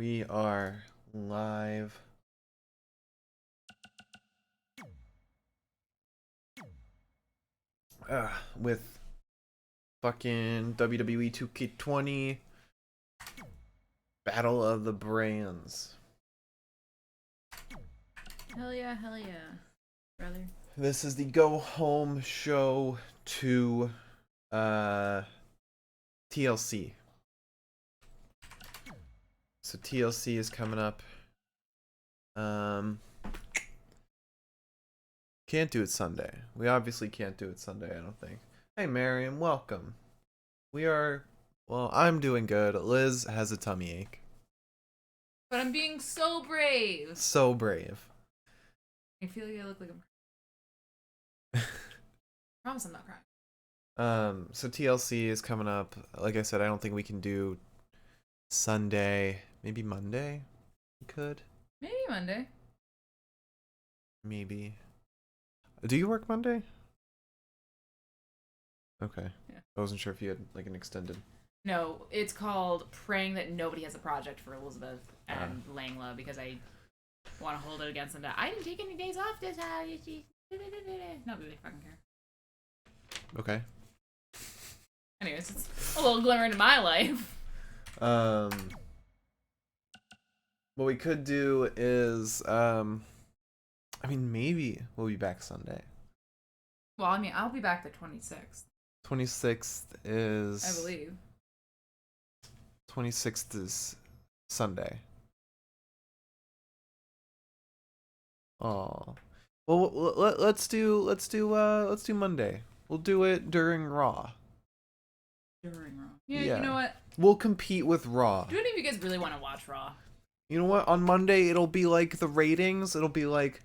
We are live. With fucking WWE 2K20 Battle of the Brands. Hell yeah, brother. This is the go home show to TLC. So TLC is coming up. Can't do it Sunday. We obviously can't do it Sunday, I don't think. Hey Mariam, welcome. I'm doing good. Liz has a tummy ache. But I'm being so brave. So brave. I feel like I look like I'm promise I'm not crying. So TLC is coming up. Like I said, I don't think we can do Sunday. Maybe Monday? We could. Maybe Monday. Maybe. Do you work Monday? Okay. Yeah. I wasn't sure if you had like an extended. No, it's called praying that nobody has a project for Elizabeth and Langla because I want to hold it against them that I didn't take any days off this time. Not really fucking care. Okay. Anyways, it's a little glimmer into my life. What we could do is maybe we'll be back Sunday. Well, I mean, I'll be back the 26th. 26th is I believe. 26th is Sunday. Oh. Well, let's do Monday. We'll do it during Raw. During Raw. Yeah, you know what? We'll compete with Raw. Do any of you guys really want to watch Raw? You know what? On Monday it'll be like the ratings. It'll be like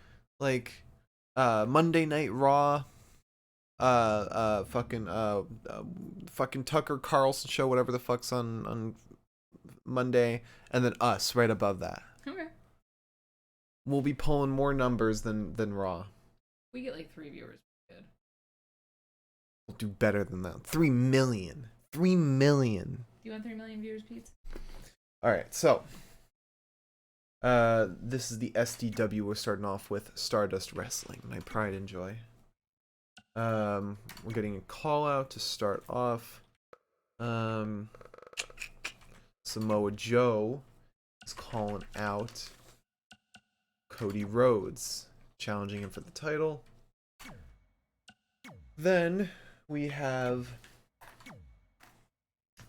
Monday Night Raw. Fucking Tucker Carlson show, whatever the fuck's on Monday, and then us right above that. Okay. We'll be pulling more numbers than Raw. We get like 3 viewers. Good. We'll do better than that. 3 million. 3 million. Do you want 3 million viewers, Pete? Alright, so this is the SDW. We're starting off with Stardust Wrestling, my pride and joy. We're getting a call out to start off. Samoa Joe is calling out Cody Rhodes, challenging him for the title. Then we have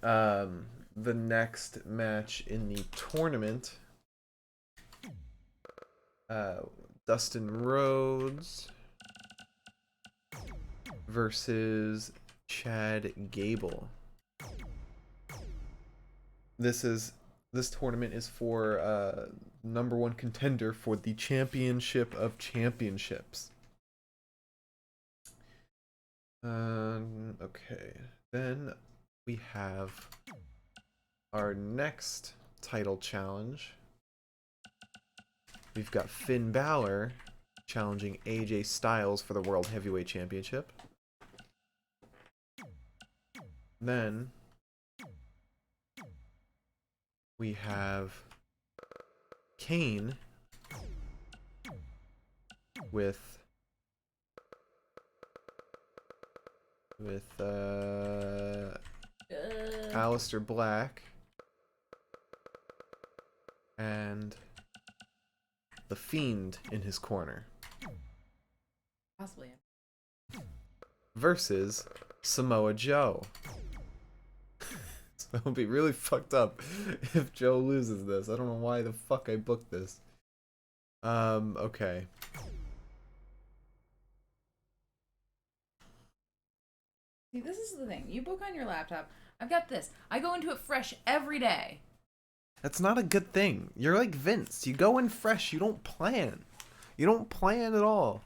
the next match in the tournament. Dustin Rhodes versus Chad Gable. This tournament is for #1 contender for the Championship of Championships. Okay. Then we have our next title challenge. We've got Finn Balor challenging AJ Styles for the World Heavyweight Championship. Then we have Kane with Aleister Black and The Fiend in his corner. Possibly. Versus Samoa Joe. So it'll be really fucked up if Joe loses this. I don't know why the fuck I booked this. Okay. See, this is the thing. You book on your laptop. I've got this. I go into it fresh every day. That's not a good thing. You're like Vince. You go in fresh. You don't plan. You don't plan at all.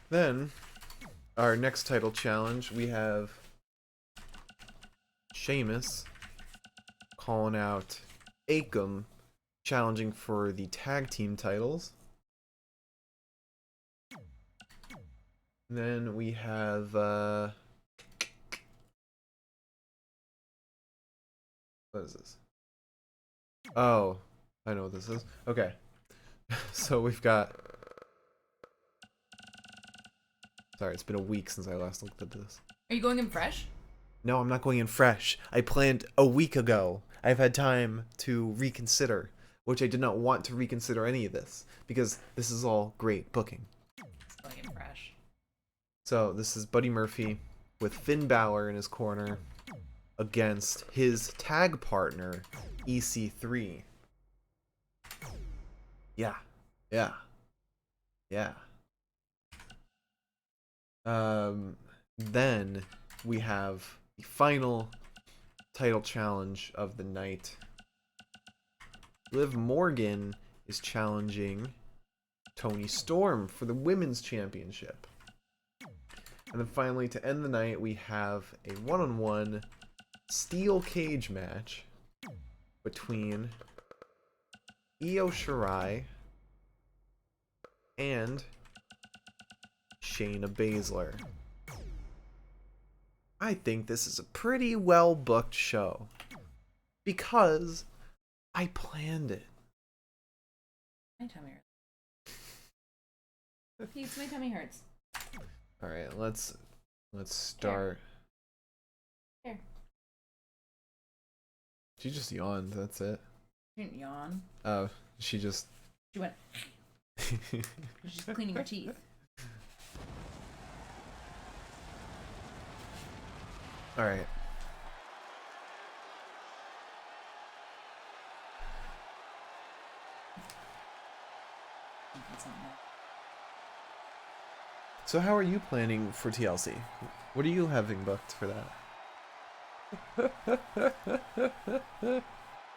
Then, our next title challenge, we have Sheamus calling out Akam, challenging for the tag team titles. And then we have what is this? Oh, I know what this is. Okay. So we've got... Sorry, it's been a week since I last looked at this. Are you going in fresh? No, I'm not going in fresh. I planned a week ago. I've had time to reconsider, which I did not want to reconsider any of this, because this is all great booking. It's going in fresh. So this is Buddy Murphy with Finn Balor in his corner against his tag partner, EC3. Yeah. Yeah. Yeah. Then we have the final title challenge of the night. Liv Morgan is challenging Toni Storm for the Women's Championship. And then finally, to end the night, we have a one-on-one steel cage match between Io Shirai and Shayna Baszler. I think this is a pretty well booked show because I planned it. My tummy hurts. Please, my tummy hurts. All right, let's start. Here. She just yawned. That's it. She didn't yawn. Oh, she just. She went. She's cleaning her teeth. All right. So how are you planning for TLC? What are you having booked for that?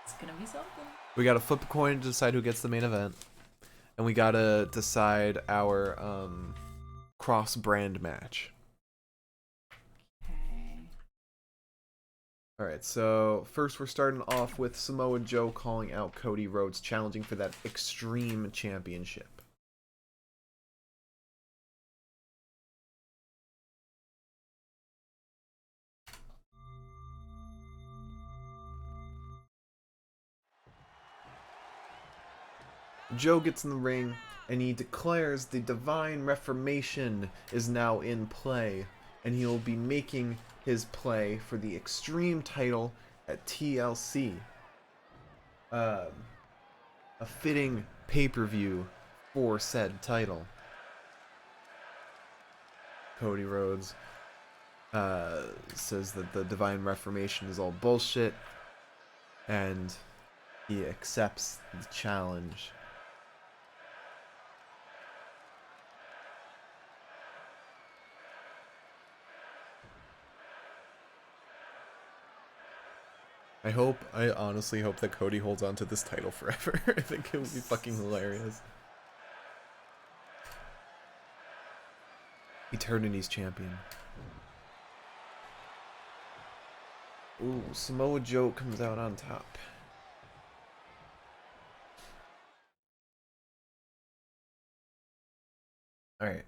It's gonna be something. We gotta flip a coin to decide who gets the main event. And we gotta decide our cross-brand match. Okay. Alright, so first we're starting off with Samoa Joe calling out Cody Rhodes, challenging for that Extreme Championship. Joe gets in the ring and he declares the Divine Reformation is now in play, and he will be making his play for the Extreme title at TLC. A fitting pay-per-view for said title. Cody Rhodes says that the Divine Reformation is all bullshit, and he accepts the challenge. I honestly hope that Cody holds on to this title forever. I think it would be fucking hilarious. Eternity's champion. Ooh, Samoa Joe comes out on top. Alright.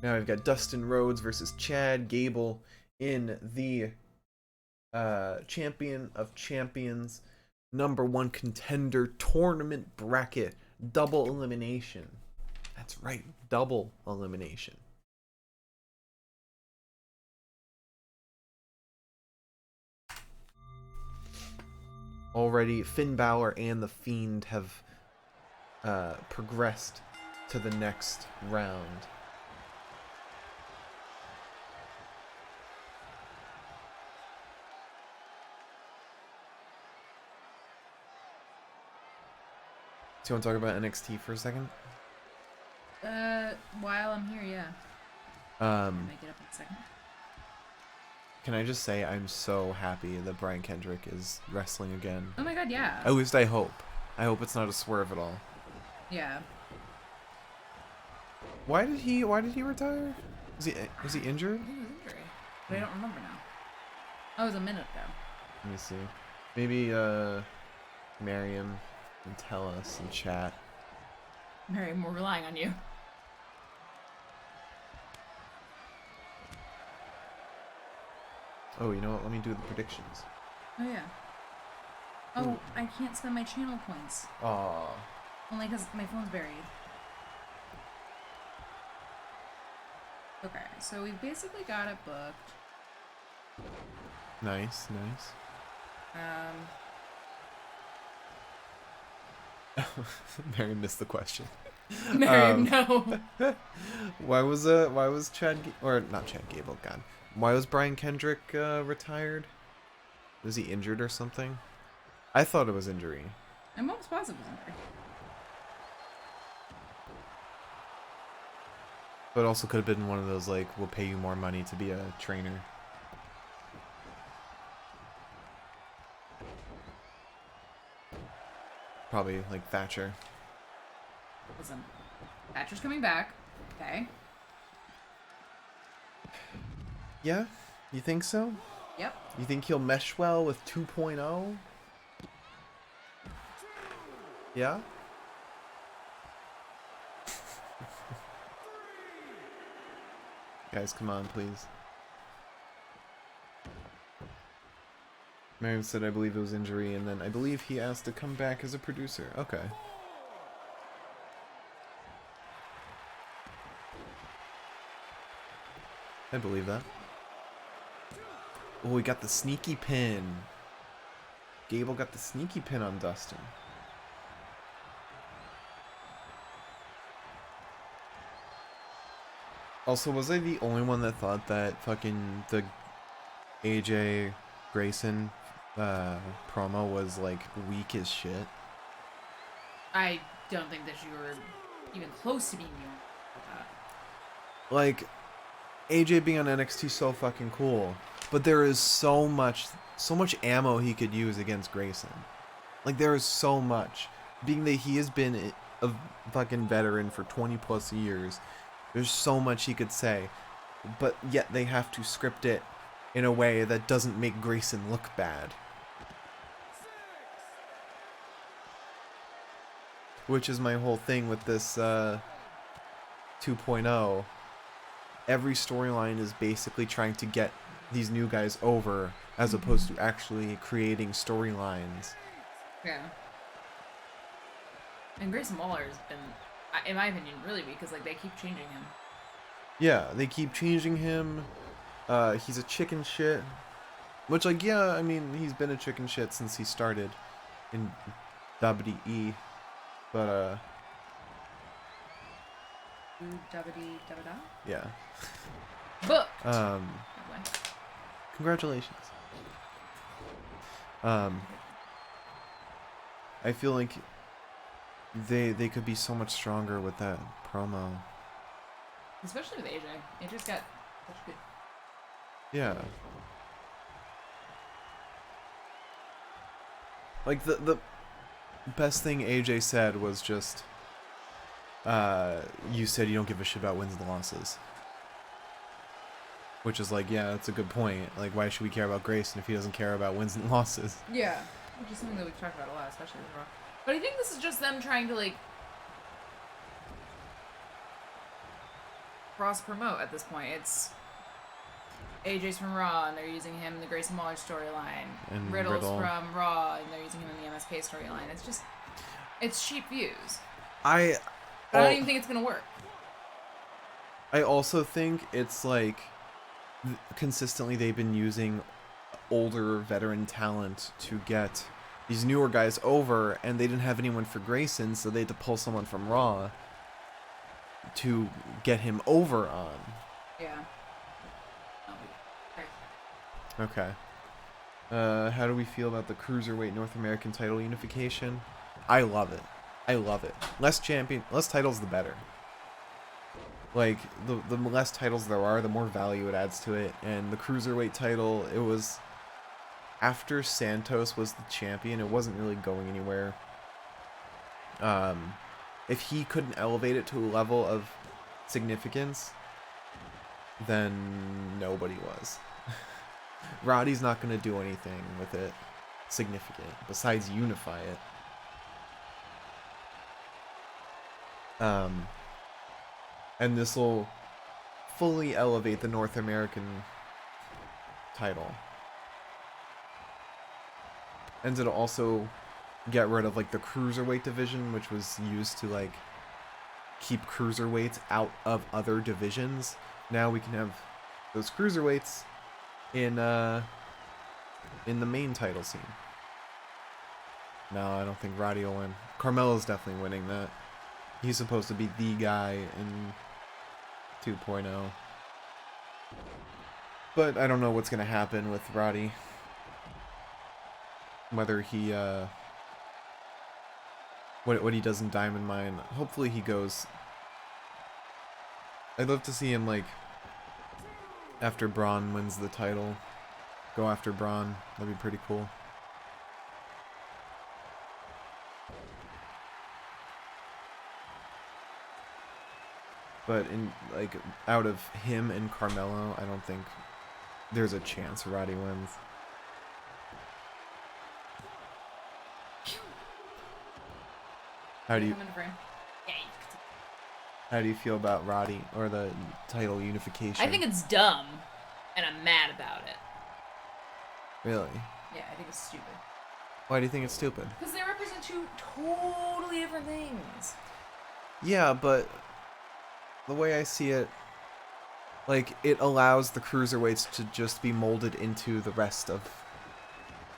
Now we've got Dustin Rhodes versus Chad Gable in the Champion of Champions #1 contender tournament bracket, double elimination. That's right, double elimination. Already Finn Balor and The Fiend have progressed to the next round. Do you want to talk about NXT for a second? While I'm here, yeah. Make it up in a second. Can I just say I'm so happy that Brian Kendrick is wrestling again. Oh my god, yeah. At least I hope. I hope it's not a swerve at all. Yeah. Why did he retire? Was he injured? I think it was injury. But I don't remember now. Oh, it was a minute ago. Let me see. Maybe Miriam can tell us in chat. Miriam, we're relying on you. Oh, you know what? Let me do the predictions. Oh yeah. Oh, I can't spend my channel points. Aw. Only because my phone's buried. Okay, so we basically got it booked. Nice, nice. Mary missed the question. Mary, no. Why was or not Chad Gable, God. Why was Brian Kendrick retired? Was he injured or something? I thought it was injury. I'm almost positive it was injury. But also could have been one of those, like, we'll pay you more money to be a trainer. Probably, like, Thatcher. Listen, Thatcher's coming back. Okay. Yeah? You think so? Yep. You think he'll mesh well with 2.0? Yeah? Guys, come on, please. Marion said I believe it was injury, and then I believe he asked to come back as a producer. Okay. I believe that. Oh, we got the sneaky pin. Gable got the sneaky pin on Dustin. Also, was I the only one that thought that fucking the AJ Grayson promo was like weak as shit? I don't think that you were even close to being the only that. Like, AJ being on NXT is so fucking cool, but there is so much ammo he could use against Grayson. Like, there is so much. Being that he has been a fucking veteran for 20 plus years, there's so much he could say, but yet they have to script it in a way that doesn't make Grayson look bad. Which is my whole thing with this 2.0. Every storyline is basically trying to get these new guys over, as opposed to actually creating storylines. Yeah. And Grayson Waller has been, in my opinion, really weak because like they keep changing him. Yeah, they keep changing him. He's a chicken shit. Which, like, yeah, I mean, he's been a chicken shit since he started in WWE. But, yeah. But Congratulations. I feel like they could be so much stronger with that promo. especially with AJ. AJ's got such good. Yeah. Like, the best thing AJ said was just, you said you don't give a shit about wins and losses. Which is like, yeah, that's a good point. Like, why should we care about Grayson if he doesn't care about wins and losses? Yeah, which is something that we've talked about a lot, especially with Raw. But I think this is just them trying to like cross promote at this point. It's AJ's from Raw, and they're using him in the Grayson Waller storyline. And Riddle's Riddle. from Raw, and they're using him in the MSK storyline. It's just, it's cheap views. But I don't even think it's gonna work. I also think it's like consistently they've been using older veteran talent to get these newer guys over, and they didn't have anyone for Grayson, so they had to pull someone from Raw to get him over on. Yeah. Okay. How do we feel about the Cruiserweight North American title unification? I love it. I love it. Less titles, the better. Like, the less titles there are, the more value it adds to it. And the Cruiserweight title, it was... After Santos was the champion, it wasn't really going anywhere. If he couldn't elevate it to a level of significance, then nobody was. Roddy's not going to do anything with it significant besides unify it. And this will fully elevate the North American title. And it'll also get rid of like the cruiserweight division, which was used to like keep cruiserweights out of other divisions. Now we can have those cruiserweights in the main title scene. No, I don't think Roddy will win. Carmelo's definitely winning that. He's supposed to be the guy in 2.0. But I don't know what's going to happen with Roddy. Whether he, what he does in Diamond Mine. Hopefully he goes... I'd love to see him, like, after Braun wins the title, go after Braun. That'd be pretty cool. But in like out of him and Carmelo, I don't think there's a chance Roddy wins. How do you feel about Roddy or the title unification? I think it's dumb, and I'm mad about it. Really? Yeah, I think it's stupid. Why do you think it's stupid? Because they represent two totally different things. Yeah, but the way I see it, like, it allows the cruiserweights to just be molded into the rest of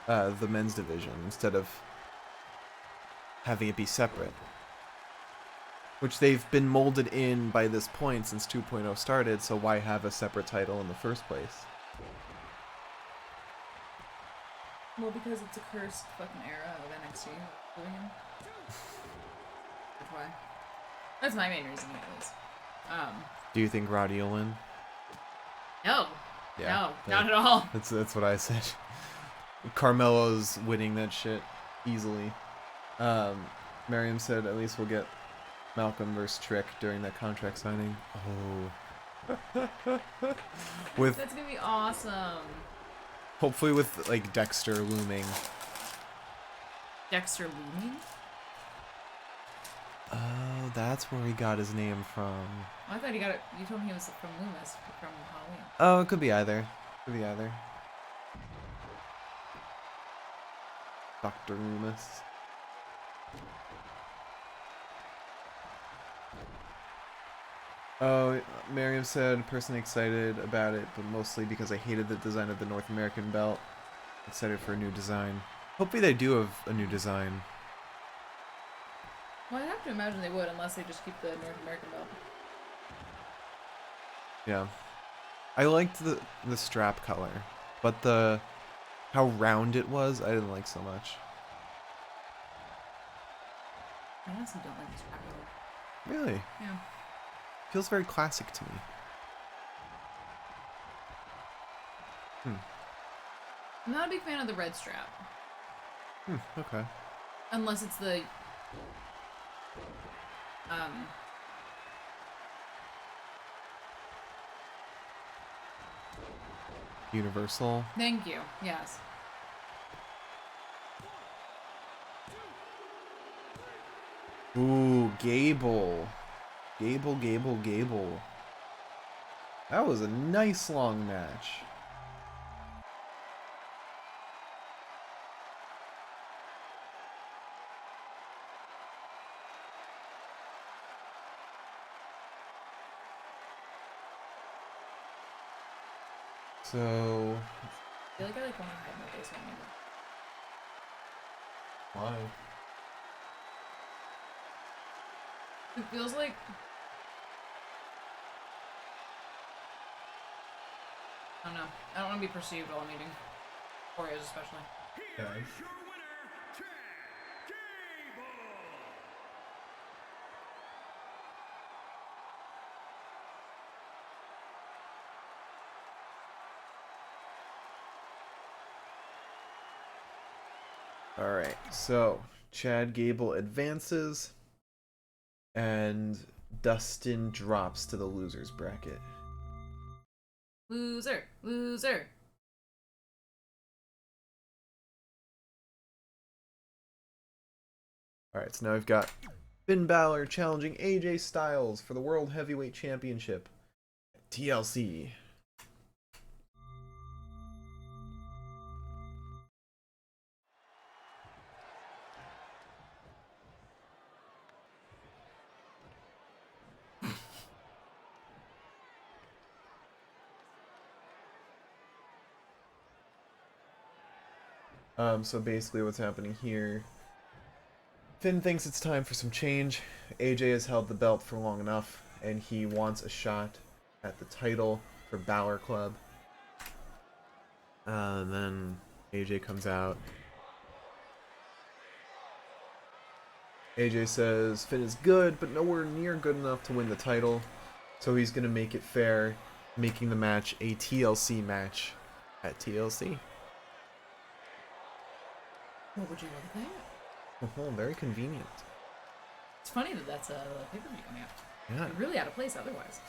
the men's division instead of having it be separate. Which they've been molded in by this point since 2.0 started, so why have a separate title in the first place? Well, because it's a cursed fucking era of NXT. That's why. That's my main reason, at least. Do you think Roddy will win? No. Yeah, no, not at all. That's what I said. Carmelo's winning that shit easily. Miriam said at least we'll get Malcolm versus Trick during that contract signing. Oh. That's gonna be awesome. Hopefully with like Dexter looming. Dexter looming? Oh, that's where he got his name from. I thought he got it. You told me he was from Loomis from Halloween. Oh, it could be either. Could be either. Dr. Loomis. Oh, Miriam said, personally excited about it, but mostly because I hated the design of the North American belt. Excited for a new design. Hopefully they do have a new design. Well, I have to imagine they would, unless they just keep the North American belt. Yeah. I liked the strap color, but how round it was, I didn't like so much. I honestly don't like the strap color. Really? Yeah. Feels very classic to me. I'm not a big fan of the red strap. Okay. Unless it's the Universal. Thank you. Yes. Ooh, Gable. Gable. That was a nice long match. So... I feel like I want to hide my face right now. Why? It feels like I don't know. I don't want to be perceived while I'm eating. Oreos especially. Okay. Alright, so Chad Gable advances and Dustin drops to the losers bracket. Loser. Alright, so now we've got Finn Balor challenging AJ Styles for the World Heavyweight Championship. TLC. So basically what's happening here, Finn thinks it's time for some change. AJ has held the belt for long enough, and he wants a shot at the title for Balor Club. Then AJ comes out. AJ says Finn is good, but nowhere near good enough to win the title, so he's going to make it fair, making the match a TLC match at TLC. What would you like that? Oh, very convenient. It's funny that that's a pay-per-view coming up. Yeah. You're really out of place otherwise.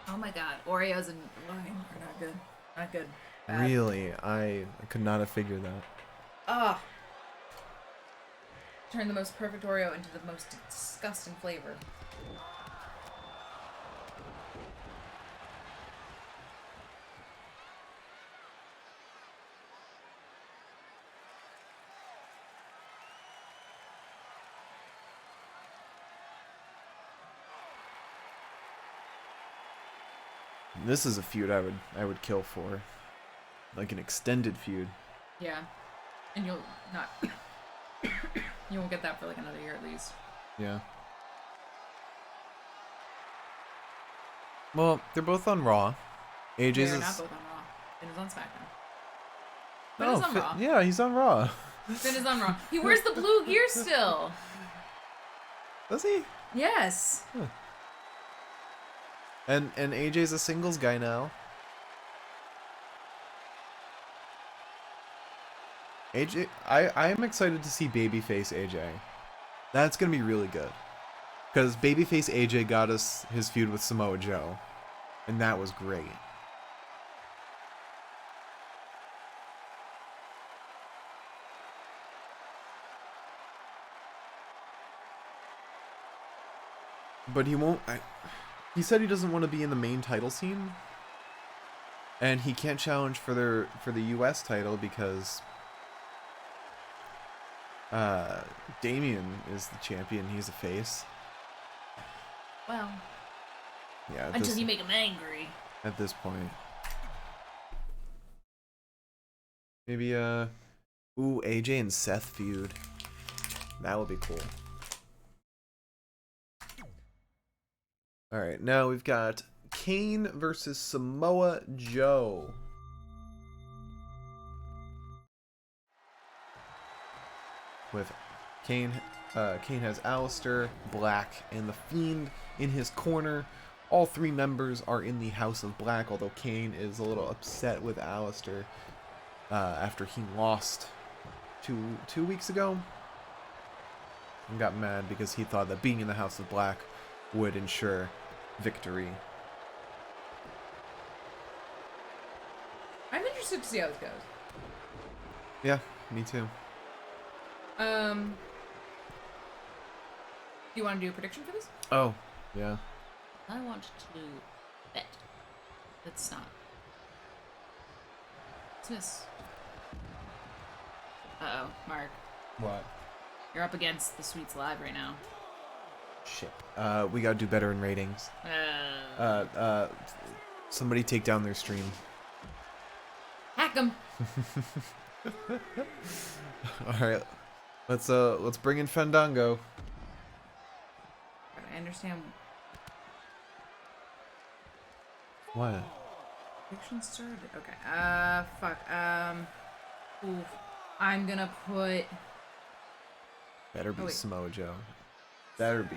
Oh my god, Oreos and wine are not good. Not good. Bad. Really? I could not have figured that. Ah. Turn the most perfect Oreo into the most disgusting flavor. This is a feud I would kill for. Like an extended feud. Yeah. And you'll not you won't get that for like another year at least. Yeah. Well, they're both on Raw. AJ's They're not both on Raw. Finn is on SmackDown. Finn is on Raw. Yeah, he's on Raw. Finn is on Raw. He wears the blue gear still. Does he? Yes. Huh. And AJ's a singles guy now. AJ, I am excited to see babyface AJ. That's gonna be really good, because babyface AJ got us his feud with Samoa Joe, and that was great. But he won't. He said he doesn't want to be in the main title scene, and he can't challenge for the US title because Damien is the champion. He's a face. Well. Yeah. Until you make him angry. At this point. Maybe ooh, AJ and Seth feud. That would be cool. Alright, now we've got Kane versus Samoa Joe. With Kane has Aleister, Black, and The Fiend in his corner. All three members are in the House of Black, although Kane is a little upset with Aleister after he lost two weeks ago. And got mad because he thought that being in the House of Black would ensure victory. I'm interested to see how this goes. Yeah, me too. Do you want to do a prediction for this? Oh, yeah. I want to bet. It's not. Dismiss. Uh-oh, Mark. What? You're up against the Sweets Live right now. Shit. We gotta do better in ratings. Somebody take down their stream. Hack them. Alright. Let's bring in Fandango. I understand. What? Prediction started. Okay. Fuck. Oof. I'm gonna put. Better be wait. Samoa Joe. Better be.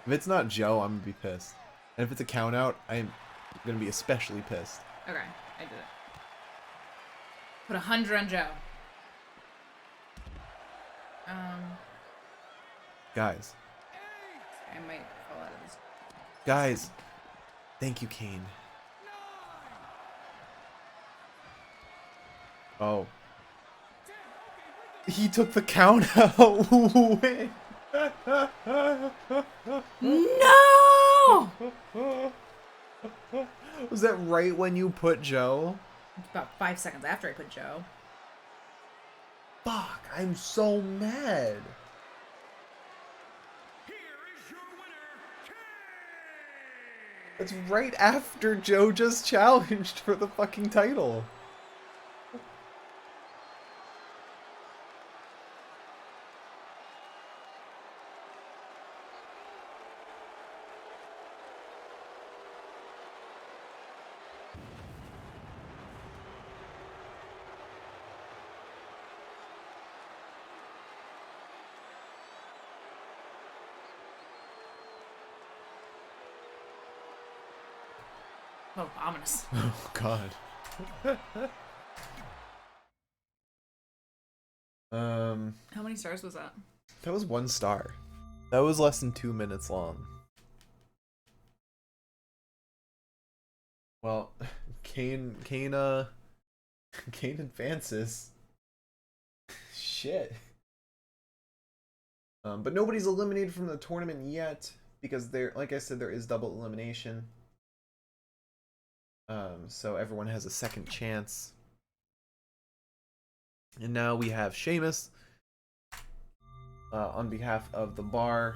If it's not Joe, I'm gonna be pissed. And if it's a count out, I'm gonna be especially pissed. Okay, I did it. Put 100 on Joe. Guys. I might fall out of this. Guys. Thank you, Kane. Oh. He took the count out. Wait. No! Was that right when you put Joe? About 5 seconds after I put Joe. Fuck, I'm so mad. It's right after Joe just challenged for the fucking title. Oh, ominous. Oh God. How many stars was that? That was 1 star. That was less than 2 minutes long. Well, Kane advances. Shit. But nobody's eliminated from the tournament yet because like I said, there is double elimination. So everyone has a second chance. And now we have Sheamus on behalf of the Bar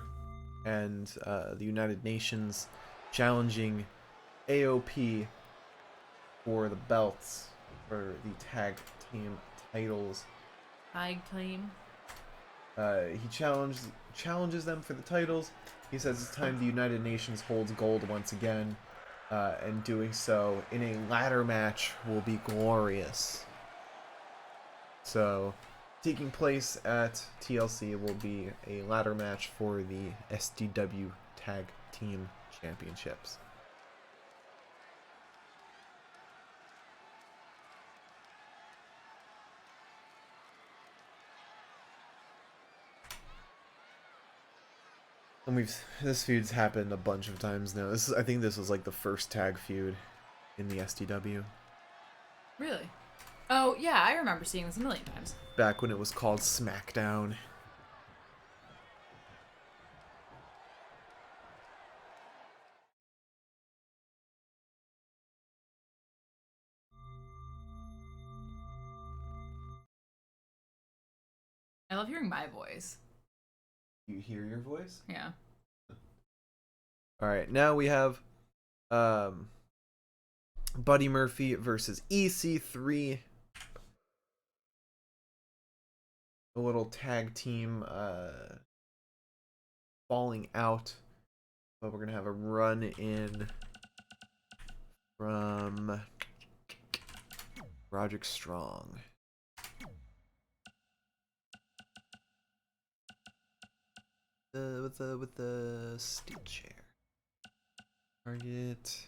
and the United Nations challenging AOP for the belts for the tag team titles. Tag team. He challenges them for the titles. He says it's time the United Nations holds gold once again, and doing so in a ladder match will be glorious. So, taking place at TLC will be a ladder match for the SDW Tag Team Championships. And this feud's happened a bunch of times now. I think this was like the first tag feud in the SDW. Really? Oh yeah, I remember seeing this a million times. Back when it was called SmackDown. I love hearing my voice. You hear your voice? Yeah. Alright, now we have Buddy Murphy versus EC3. A little tag team falling out. But we're going to have a run in from Roderick Strong. With the steel chair. Target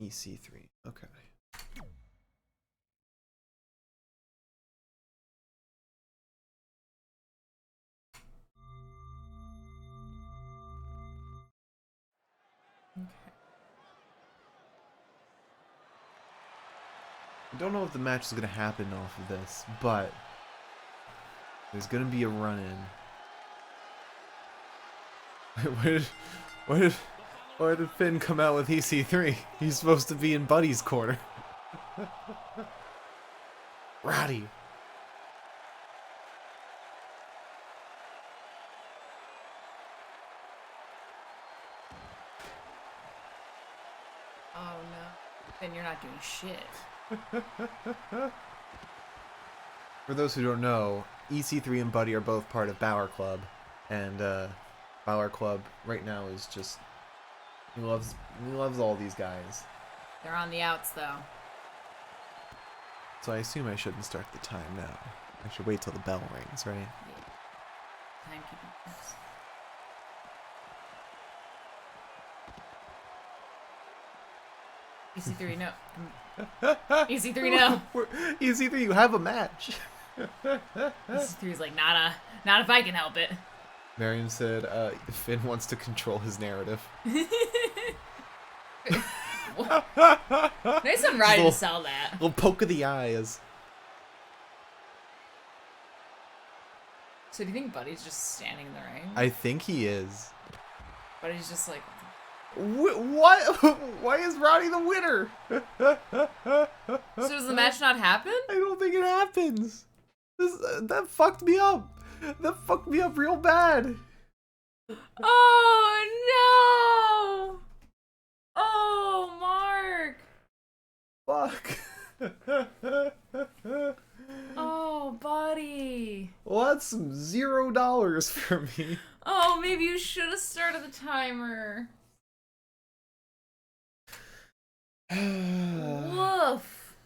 EC3. Okay. I don't know if the match is going to happen off of this, but there's going to be a run-in. Why did Finn come out with EC3? He's supposed to be in Buddy's corner. Roddy. Oh no. Then you're not doing shit. For those who don't know, EC3 and Buddy are both part of Balor Club, and Balor Club right now is just he loves all these guys. They're on the outs though. So I assume I shouldn't start the time now. I should wait till the bell rings, right? Yeah. Timekeeping. EC3 no. EC3 no. EC3, you have a match. EC3's like not if I can help it. Marion said Finn wants to control his narrative. Nice on Roddy to sell that. Little poke of the eyes. So do you think Buddy's just standing in the ring? I think he is. Buddy's just like... What? Why is Roddy the winner? So does the match not happen? I don't think it happens. That fucked me up. That fucked me up real bad. Oh no! Oh, Mark! Fuck. Oh, Buddy. Well, that's some $0 for me. Oh, maybe you should have started the timer. Woof.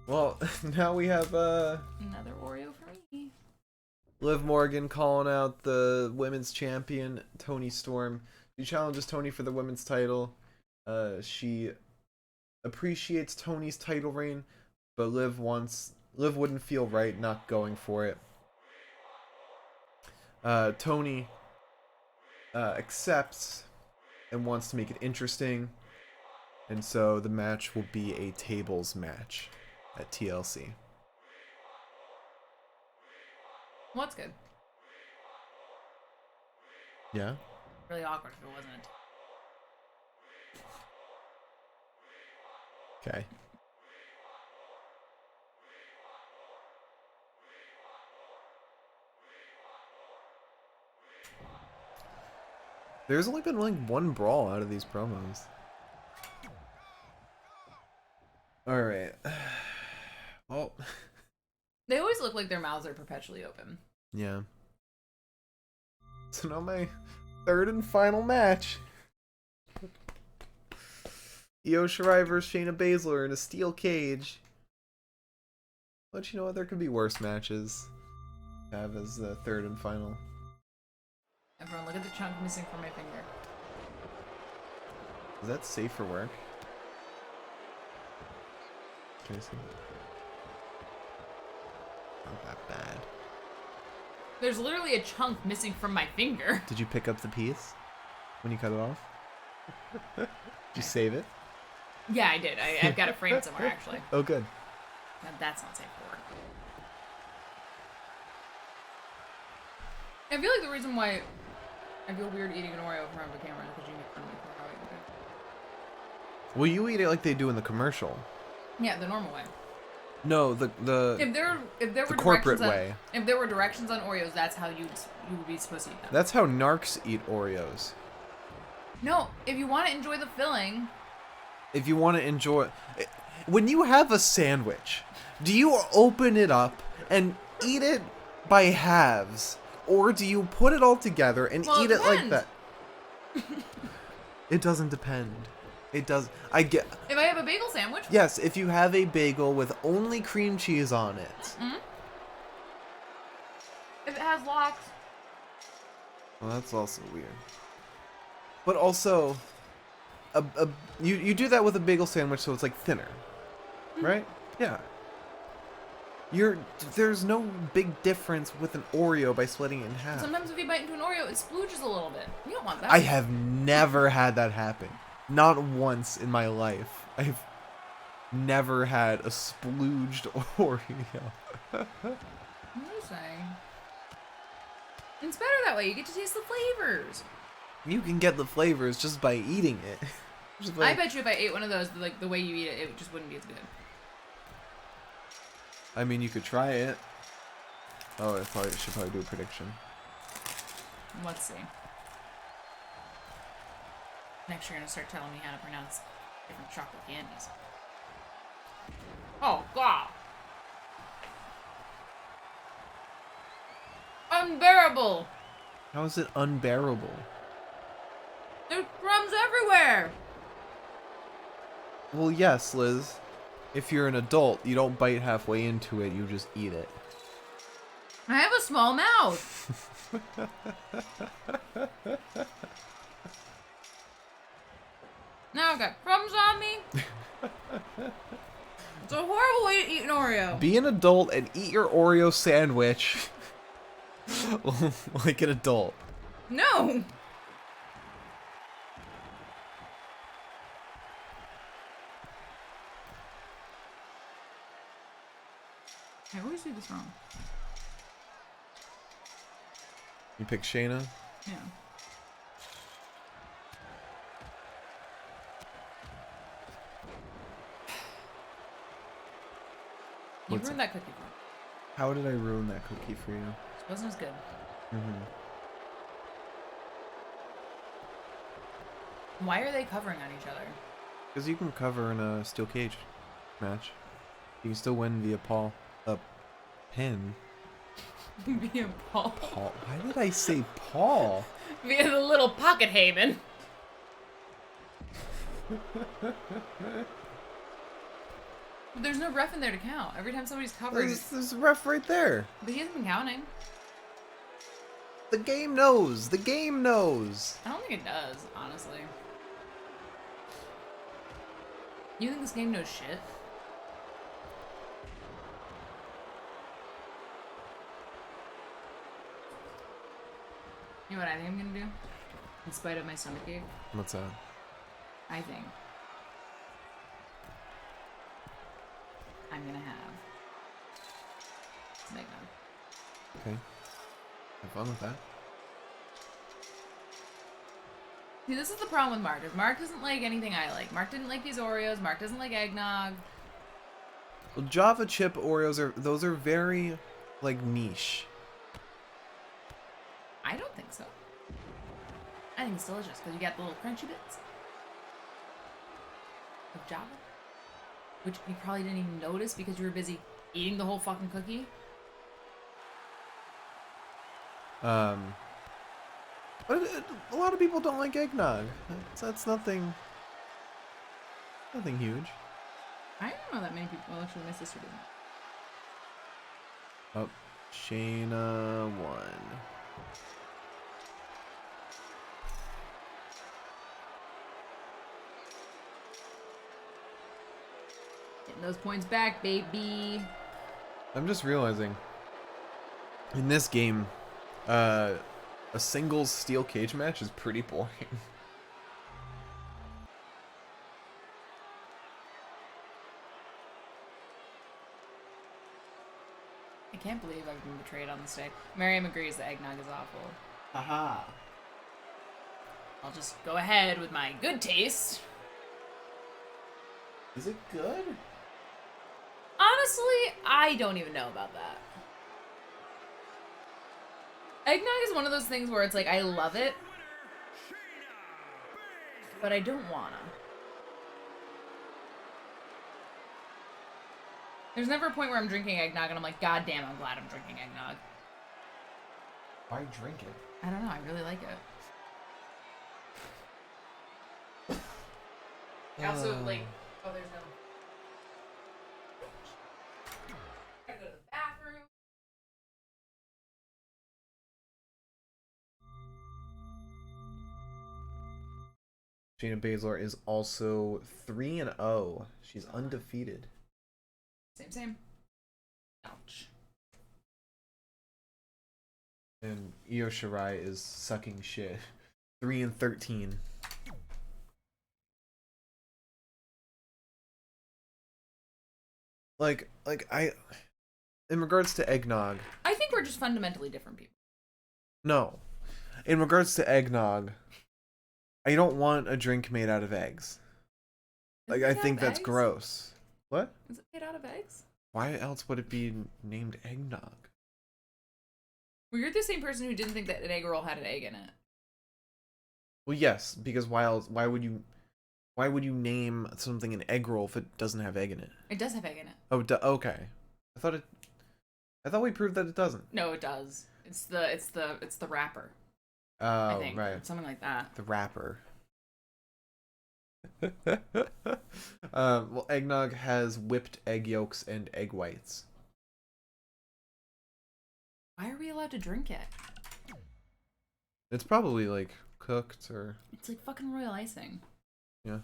Well, now we have another Oreo for me. Liv Morgan calling out the women's champion, Toni Storm. She challenges Toni for the women's title. She appreciates Toni's title reign, but Liv wouldn't feel right not going for it. Toni accepts and wants to make it interesting, and so the match will be a tables match at TLC. Well, that's good. Yeah? Really awkward if it wasn't. Okay. There's only been like one brawl out of these promos. Alright. Well. They always look like their mouths are perpetually open. Yeah. So now my third and final match. Io Shirai versus Shayna Baszler in a steel cage. But you know what? There could be worse matches. Have as the third and final. Everyone, look at the chunk missing from my finger. Is that safe for work? Can I see? Not that bad. There's literally a chunk missing from my finger. Did you pick up the piece when you cut it off? Did you save it? Yeah, I did. I've got it framed somewhere, actually. Oh, good. Now, that's not safe for work. I feel like the reason why I feel weird eating an Oreo in front of the camera is because you make fun of me for how I eat it. Well, you eat it like they do in the commercial. Yeah, the normal way. No, the if there were corporate directions way. If there were directions on Oreos, that's how you would be supposed to eat them. That's how narcs eat Oreos. No, if you want to enjoy the filling. If you want to enjoy... When you have a sandwich, do you open it up and eat it by halves? Or do you put it all together and eat it like that? It doesn't depend. It does. I get... If I have a bagel sandwich? Yes, if you have a bagel with only cream cheese on it. Mm-hmm. If it has lox. Well, that's also weird. But also... you do that with a bagel sandwich so it's like thinner, right? Yeah. There's no big difference with an Oreo by splitting it in half. Sometimes if you bite into an Oreo, it splooges a little bit. You don't want that. I have never had that happen. Not once in my life. I've never had a splooged Oreo. I'm just saying. It's better that way. You get to taste the flavors. You can get the flavors just by eating it. Just by... I bet you if I ate one of those, like the way you eat it, it just wouldn't be as good. I mean, you could try it. Oh, I should probably do a prediction. Let's see. Next, you're gonna start telling me how to pronounce different chocolate candies. Oh God! Unbearable! How is it unbearable? There's crumbs everywhere! Well, yes, Liz. If you're an adult, you don't bite halfway into it, you just eat it. I have a small mouth! Now I've got crumbs on me. It's a horrible way to eat an Oreo. Be an adult and eat your Oreo sandwich like an adult. No! I always do this wrong. You pick Shayna? Yeah. You ruined that cookie for me. How did I ruin that cookie for you? It wasn't as good. Mm-hmm. Why are they covering on each other? Because you can cover in a steel cage match. You can still win via pin. Via Paul. Paul. Why did I say Paul? Via the little pocket Heyman. There's no ref in there to count. Every time somebody's covered. There's a ref right there. But he hasn't been counting. The game knows. The game knows. I don't think it does, honestly. You think this game knows shit? You know what I think I'm gonna do? In spite of my stomachache? What's that? I think I'm gonna have some eggnog. Okay. Have fun with that. See, this is the problem with Mark. If Mark doesn't like anything I like. Mark didn't like these Oreos. Mark doesn't like eggnog. Well, Java chip Oreos are very, like, niche. I don't think so. I think it's delicious because you get the little crunchy bits of Java, which you probably didn't even notice because you were busy eating the whole fucking cookie. But a lot of people don't like eggnog. That's nothing huge. I don't know that many people. Well, actually, my sister didn't. Oh, Shayna won. Getting those points back, baby. I'm just realizing, in this game, a singles steel cage match is pretty boring. I can't believe I've been betrayed on this day. Miriam agrees that eggnog is awful. Haha. I'll just go ahead with my good taste. Is it good? Honestly, I don't even know about that. Eggnog is one of those things where it's like, I love it, but I don't wanna. There's never a point where I'm drinking eggnog and I'm like, God damn, I'm glad I'm drinking eggnog. Why drink it? I don't know, I really like it. I also, like, oh, there's no... Gotta go to the bathroom. Shayna Baszler is also 3-0. She's undefeated. Same. Ouch. And Io Shirai is sucking shit. 3-13. Like in regards to eggnog. I think we're just fundamentally different people. No. In regards to eggnog, I don't want a drink made out of eggs. Like, I think that's gross. What? Is it made out of eggs? Why else would it be named eggnog? Well, you're the same person who didn't think that an egg roll had an egg in it. Well, yes, because why would you name something an egg roll if it doesn't have egg in it? It does have egg in it. Oh, okay. I thought we proved that it doesn't. No, it does. It's the wrapper. Oh, I think. right. Something like that. The wrapper. Well, eggnog has whipped egg yolks and egg whites. Why are we allowed to drink it? It's probably like cooked or. It's like fucking royal icing. Yeah.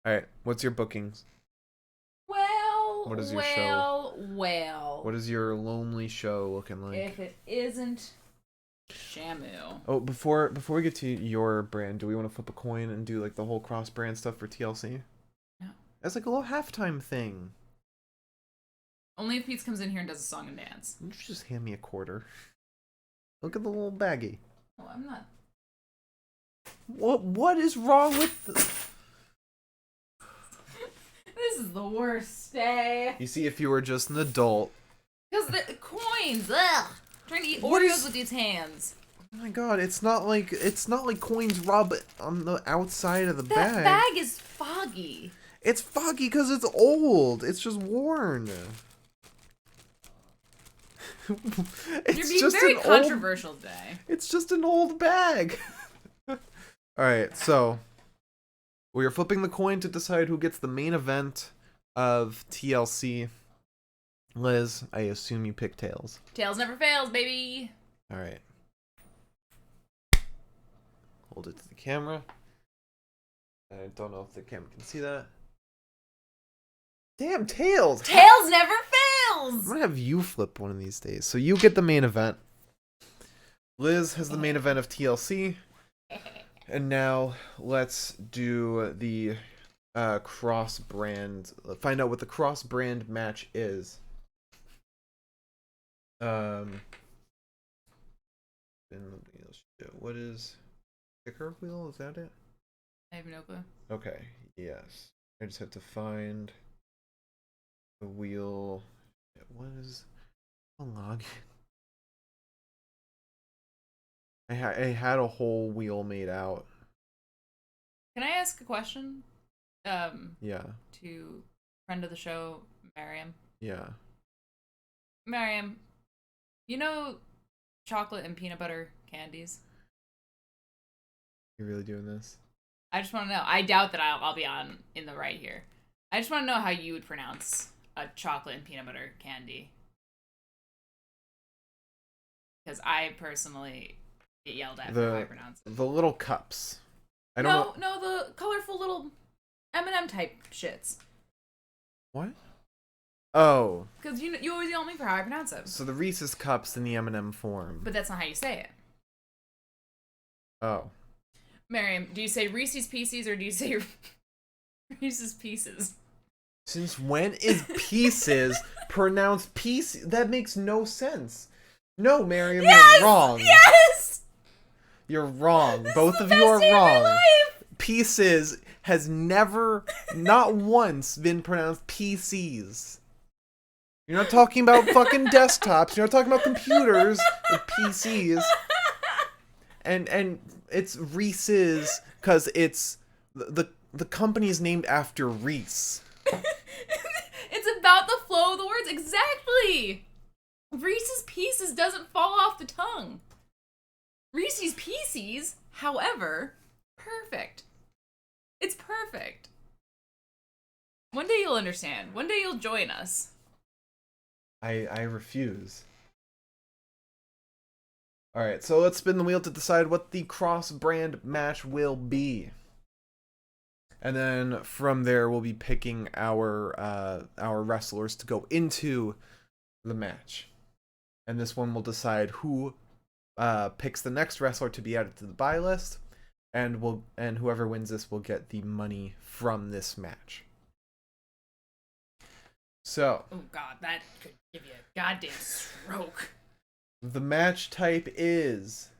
All right. What's your bookings? Well, What is your show? Well. What is your lonely show looking like? If it isn't Shamu. Oh, before we get to your brand, do we want to flip a coin and do like the whole cross brand stuff for TLC? No. That's like a little halftime thing. Only if Pete comes in here and does a song and dance. Why don't you just hand me a quarter? Look at the little baggie. Oh, I'm not. What is wrong with This is the worst day. You see, if you were just an adult. Because the coins, ugh. Trying to eat What Oreos is- with these hands. Oh my god, it's not like coins rub on the outside of the That bag. bag is foggy. It's foggy because it's old. It's just worn. It's You're being just very an controversial today. It's just an old bag. Alright, so we are flipping the coin to decide who gets the main event of TLC. Liz, I assume you pick Tails. Tails never fails, baby. Alright. hold it to the camera. I don't know if the camera can see that. Damn, Tails! Tails never I'm fails! gonna have you flip one of these days. So you get the main event. Liz has the main event of TLC. And now let's do the cross-brand. Find out what the cross-brand match is. What is kicker wheel? Is that it? I have no clue. Okay. Yes. I just have to find the wheel. What is a log? I had a whole wheel made out. Can I ask a question? Yeah. To friend of the show, Miriam. Yeah. Miriam, you know chocolate and peanut butter candies? You really doing this? I just want to know. I doubt that I'll be in the right here. I just want to know how you would pronounce a chocolate and peanut butter candy. Because I personally get yelled at for how I pronounce it. The little cups. I don't know. No, the colorful little M&M type shits. What? Oh. Because you always yell at me for how I pronounce it. So the Reese's cups in the M&M form. But that's not how you say it. Oh. Miriam, do you say Reese's Pieces or do you say Reese's Pieces? Since when is pieces pronounced piece? That makes no sense. No, Miriam, Yes! you're wrong. Yes! You're wrong. This Both is of the you are best day of my wrong. life! Pieces has never, not once, been pronounced PCs. You're not talking about fucking desktops. You're not talking about computers with PCs. And it's Reese's because it's the company is named after Reese. It's about the flow of the words. Exactly. Reese's Pieces doesn't fall off the tongue. Reese's Pieces, however, perfect. It's perfect. One day you'll understand. One day you'll join us. I refuse. Alright, so let's spin the wheel to decide what the cross-brand match will be. And then from there, we'll be picking our wrestlers to go into the match. And this one will decide who picks the next wrestler to be added to the buy list. And whoever wins this will get the money from this match. So. Oh god, that could give you a goddamn stroke. The match type is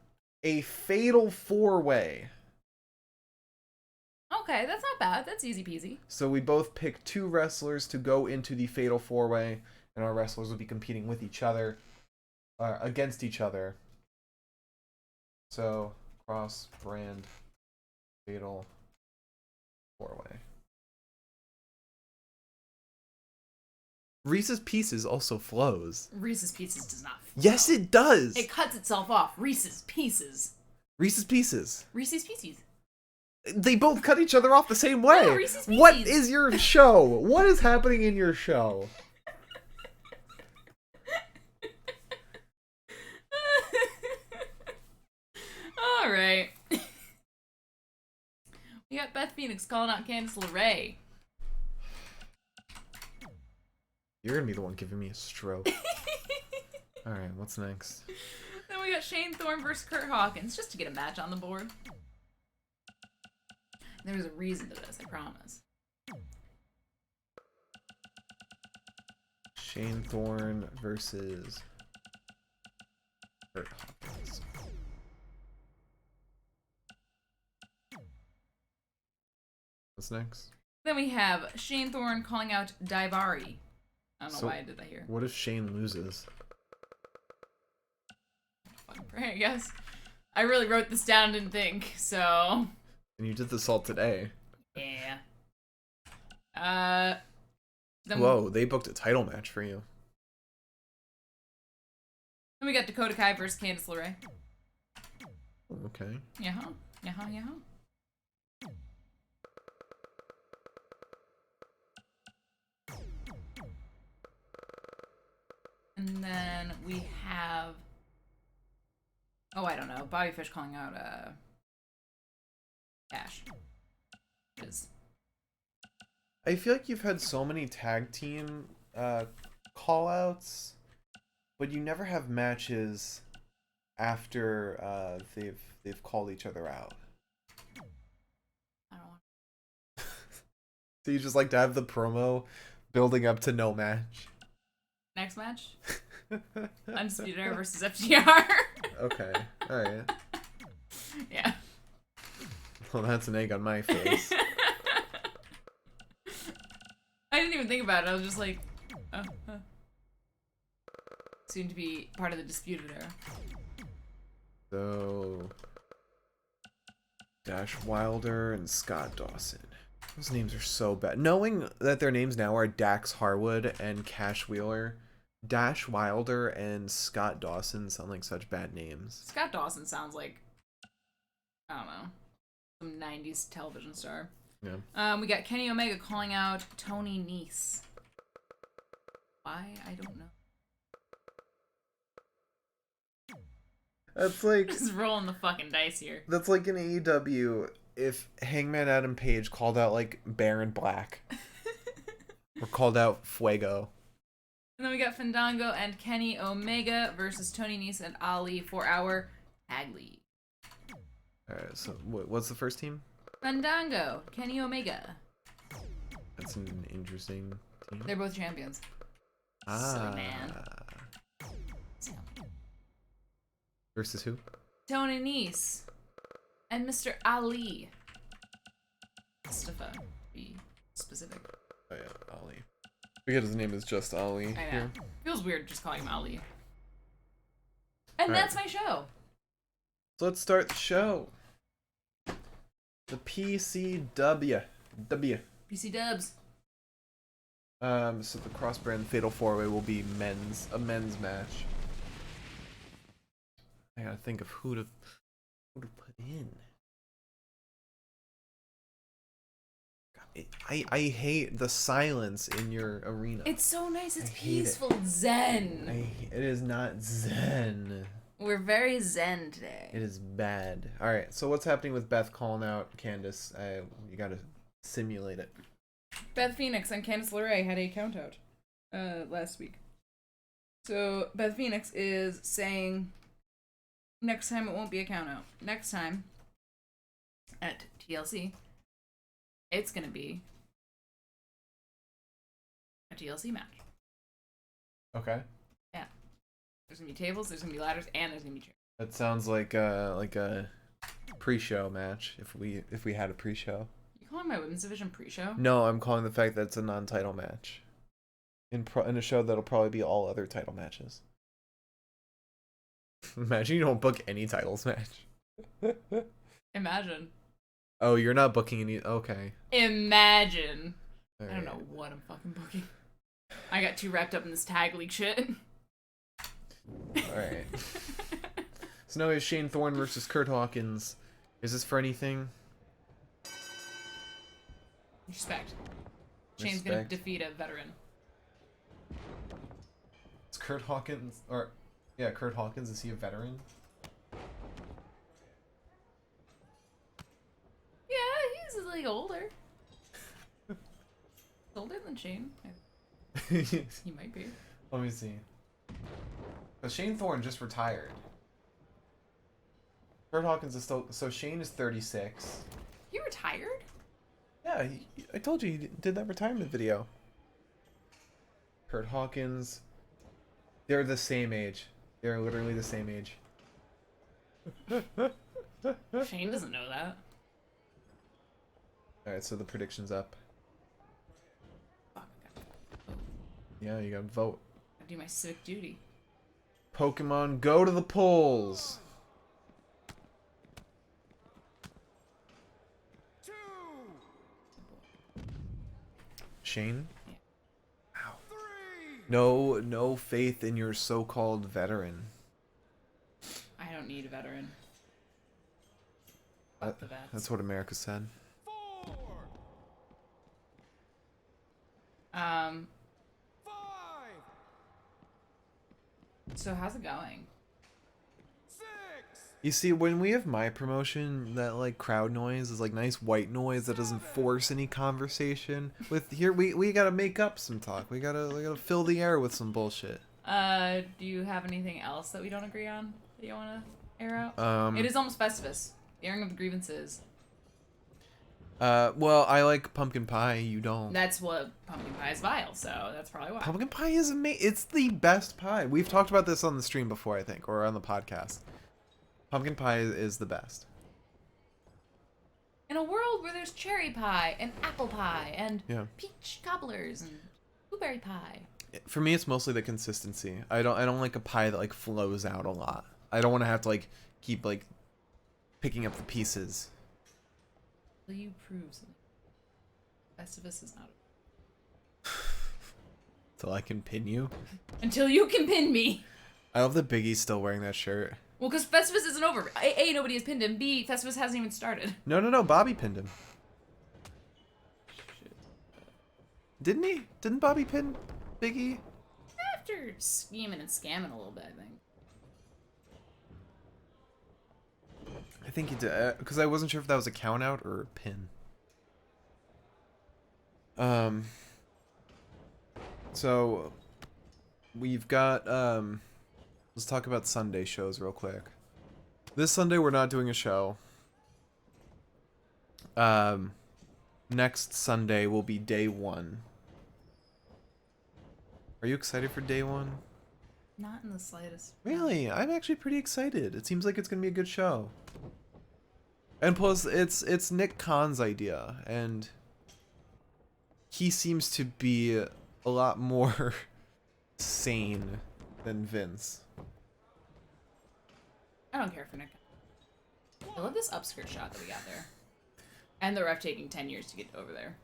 a fatal 4-way. Okay, that's not bad. That's easy peasy. So we both pick 2 wrestlers to go into the fatal 4-way, and our wrestlers will be competing with each other, against each other. So, cross-brand fatal 4-way. Reese's Pieces also flows. Reese's Pieces does not flow. Yes, it does. It cuts itself off. Reese's Pieces. Reese's Pieces. Reese's Pieces. They both cut each other off the same way. No, Reese's Pieces. What is your show? What is happening in your show? All right. We got Beth Phoenix calling out Candice LeRae. You're gonna be the one giving me a stroke. Alright, what's next? Then we got Shane Thorne versus Kurt Hawkins, just to get a match on the board. There's a reason to this, I promise. Shane Thorne versus Kurt Hawkins. What's next? Then we have Shane Thorne calling out Daivari. I don't know why I did that here. What if Shane loses? Fucking pray, I guess. I really wrote this down and didn't think, so... And you did this all today. Yeah. Whoa, they booked a title match for you. Then we got Dakota Kai versus Candice LeRae. Okay. Yeah. And then we have... Oh, I don't know. Bobby Fish calling out Cash. Is I feel like you've had so many tag team call-outs, but you never have matches after they've called each other out. I don't want. So you just like to have the promo building up to no match. Next match. Undisputed Era versus FTR. Okay, all right. Yeah. Well, that's an egg on my face. I didn't even think about it. I was just like, oh, soon to be part of the Disputed Era. So, Dash Wilder and Scott Dawson. Those names are so bad. Knowing that their names now are Dax Harwood and Cash Wheeler, Dash Wilder and Scott Dawson sound like such bad names. Scott Dawson sounds like, I don't know, some 90s television star. Yeah. We got Kenny Omega calling out Tony Nese. Why? I don't know. That's like Just rolling the fucking dice here. that's like in AEW if Hangman Adam Page called out like Baron Black or called out Fuego. And then we got Fandango and Kenny Omega versus Tony Nese and Ali for our tag league. All right. So what's the first team? Fandango, Kenny Omega. That's an interesting team. They're both champions. Silly man. Versus who? Tony Nese and Mr. Ali. Mustafa, to be specific. Oh yeah, Ali. I forget his name is just Ali. I know. Here. Feels weird just calling him Ali. And All right. that's my show. So let's start the show. The PCW. PC Dubs. So the cross-brand Fatal 4-Way will be a men's match. I gotta think of who to put in. God, I hate the silence in your arena. It's so nice. It's I hate peaceful. It's zen. It is not zen. We're very zen today. It is bad. All right. So what's happening with Beth calling out Candace? You gotta simulate it. Beth Phoenix and Candice LeRae had a count out last week. So Beth Phoenix is saying next time it won't be a count out. Next time at TLC, it's gonna be a TLC match. Okay. Yeah. There's gonna be tables, there's gonna be ladders, and there's gonna be chairs. That sounds like a pre-show match. If we had a pre-show. You calling my women's division pre-show? No, I'm calling the fact that it's a non-title match. In a show that'll probably be all other title matches. Imagine you don't book any titles match. Imagine. Oh, you're not booking any. Okay. Imagine. All I don't right. know what I'm fucking booking. I got too wrapped up in this tag league shit. Alright. So now we have Shane Thorne versus Kurt Hawkins. Is this for anything? Respect. Shane's gonna Respect. defeat a veteran. It's Kurt Hawkins, Kurt Hawkins, is he a veteran? Yeah, he's like older. Older than Shane. Let He might be. me see. So Shane Thorne just retired. Kurt Hawkins is still. So Shane is 36. He retired? Yeah, I told you he did that retirement video. Kurt Hawkins. They're the same age. They're literally the same age. Shane doesn't know that. Alright, so the prediction's up. Fuck, Yeah, you gotta vote. I do my civic duty. Pokemon, go to the polls! Shane? Yeah. Ow. No faith in your so-called veteran. I don't need a veteran. Fuck the vets. That's what America said. So how's it going? You see, when we have my promotion, that like crowd noise is like nice white noise that doesn't force any conversation. With here, we gotta make up some talk. We gotta fill the air with some bullshit. Do you have anything else that we don't agree on that you want to air out? It is almost Festivus. The airing of the grievances. Well, I like pumpkin pie. You don't. That's what pumpkin pie is vile, so that's probably why. Pumpkin pie is amazing. It's the best pie. We've talked about this on the stream before, I think, or on the podcast. Pumpkin pie is the best. In a world where there's cherry pie and apple pie and Yeah. peach cobblers and blueberry pie. For me, it's mostly the consistency. I don't like a pie that like flows out a lot. I don't want to have to like keep like picking up the pieces. Will you prove something? Festivus is not. Till I can pin you. Until you can pin me. I love that Biggie's still wearing that shirt. Well, because Festivus isn't over. A, nobody has pinned him. B, Festivus hasn't even started. No. Bobby pinned him. Didn't he? Didn't Bobby pin Biggie? After scheming and scamming a little bit, I think. I think he did, because I wasn't sure if that was a count out or a pin. So we've got let's talk about Sunday shows real quick. This Sunday we're not doing a show. Next Sunday will be day 1. Are you excited for day 1? Not in the slightest. Really? I'm actually pretty excited. It seems like it's gonna be a good show. And plus, it's Nick Khan's idea, and he seems to be a lot more sane than Vince. I don't care for Nick. I love this upskirt shot that we got there. And the ref taking 10 years to get over there.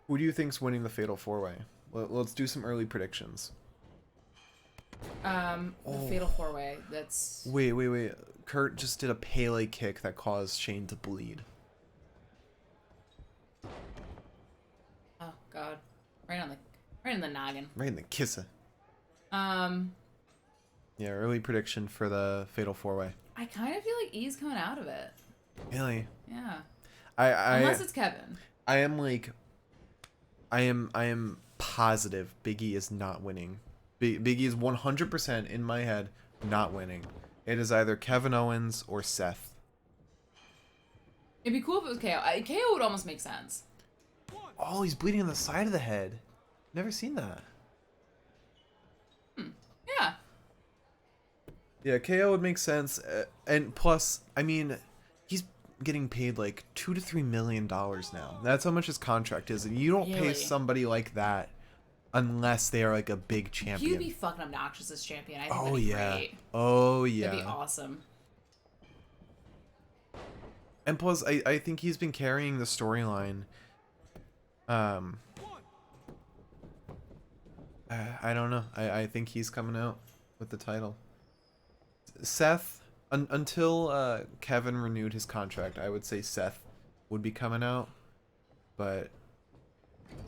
Who do you think's winning the Fatal 4-Way? Let's do some early predictions. The Fatal 4-Way, that's... Wait. Kurt just did a Pele kick that caused Shane to bleed. Oh, God. Right in the noggin. Right in the kisser. Yeah, early prediction for the Fatal 4-Way. I kind of feel like E's coming out of it. Really? Yeah. I Unless it's Kevin. I am positive Biggie is not winning. Biggie is 100% in my head not winning. It is either Kevin Owens or Seth. It'd be cool if it was KO. KO would almost make sense. Oh, he's bleeding on the side of the head. Never seen that. Yeah. Yeah, KO would make sense. And plus, I mean, he's getting paid like $2 to $3 million now. That's how much his contract is. And you don't pay somebody like that unless they are like a big champion. He'd be fucking obnoxious as champion. I think that'd be great. Oh yeah. That'd be awesome. And plus, I think he's been carrying the storyline. I don't know. I think he's coming out with the title. Seth, until Kevin renewed his contract, I would say Seth would be coming out. But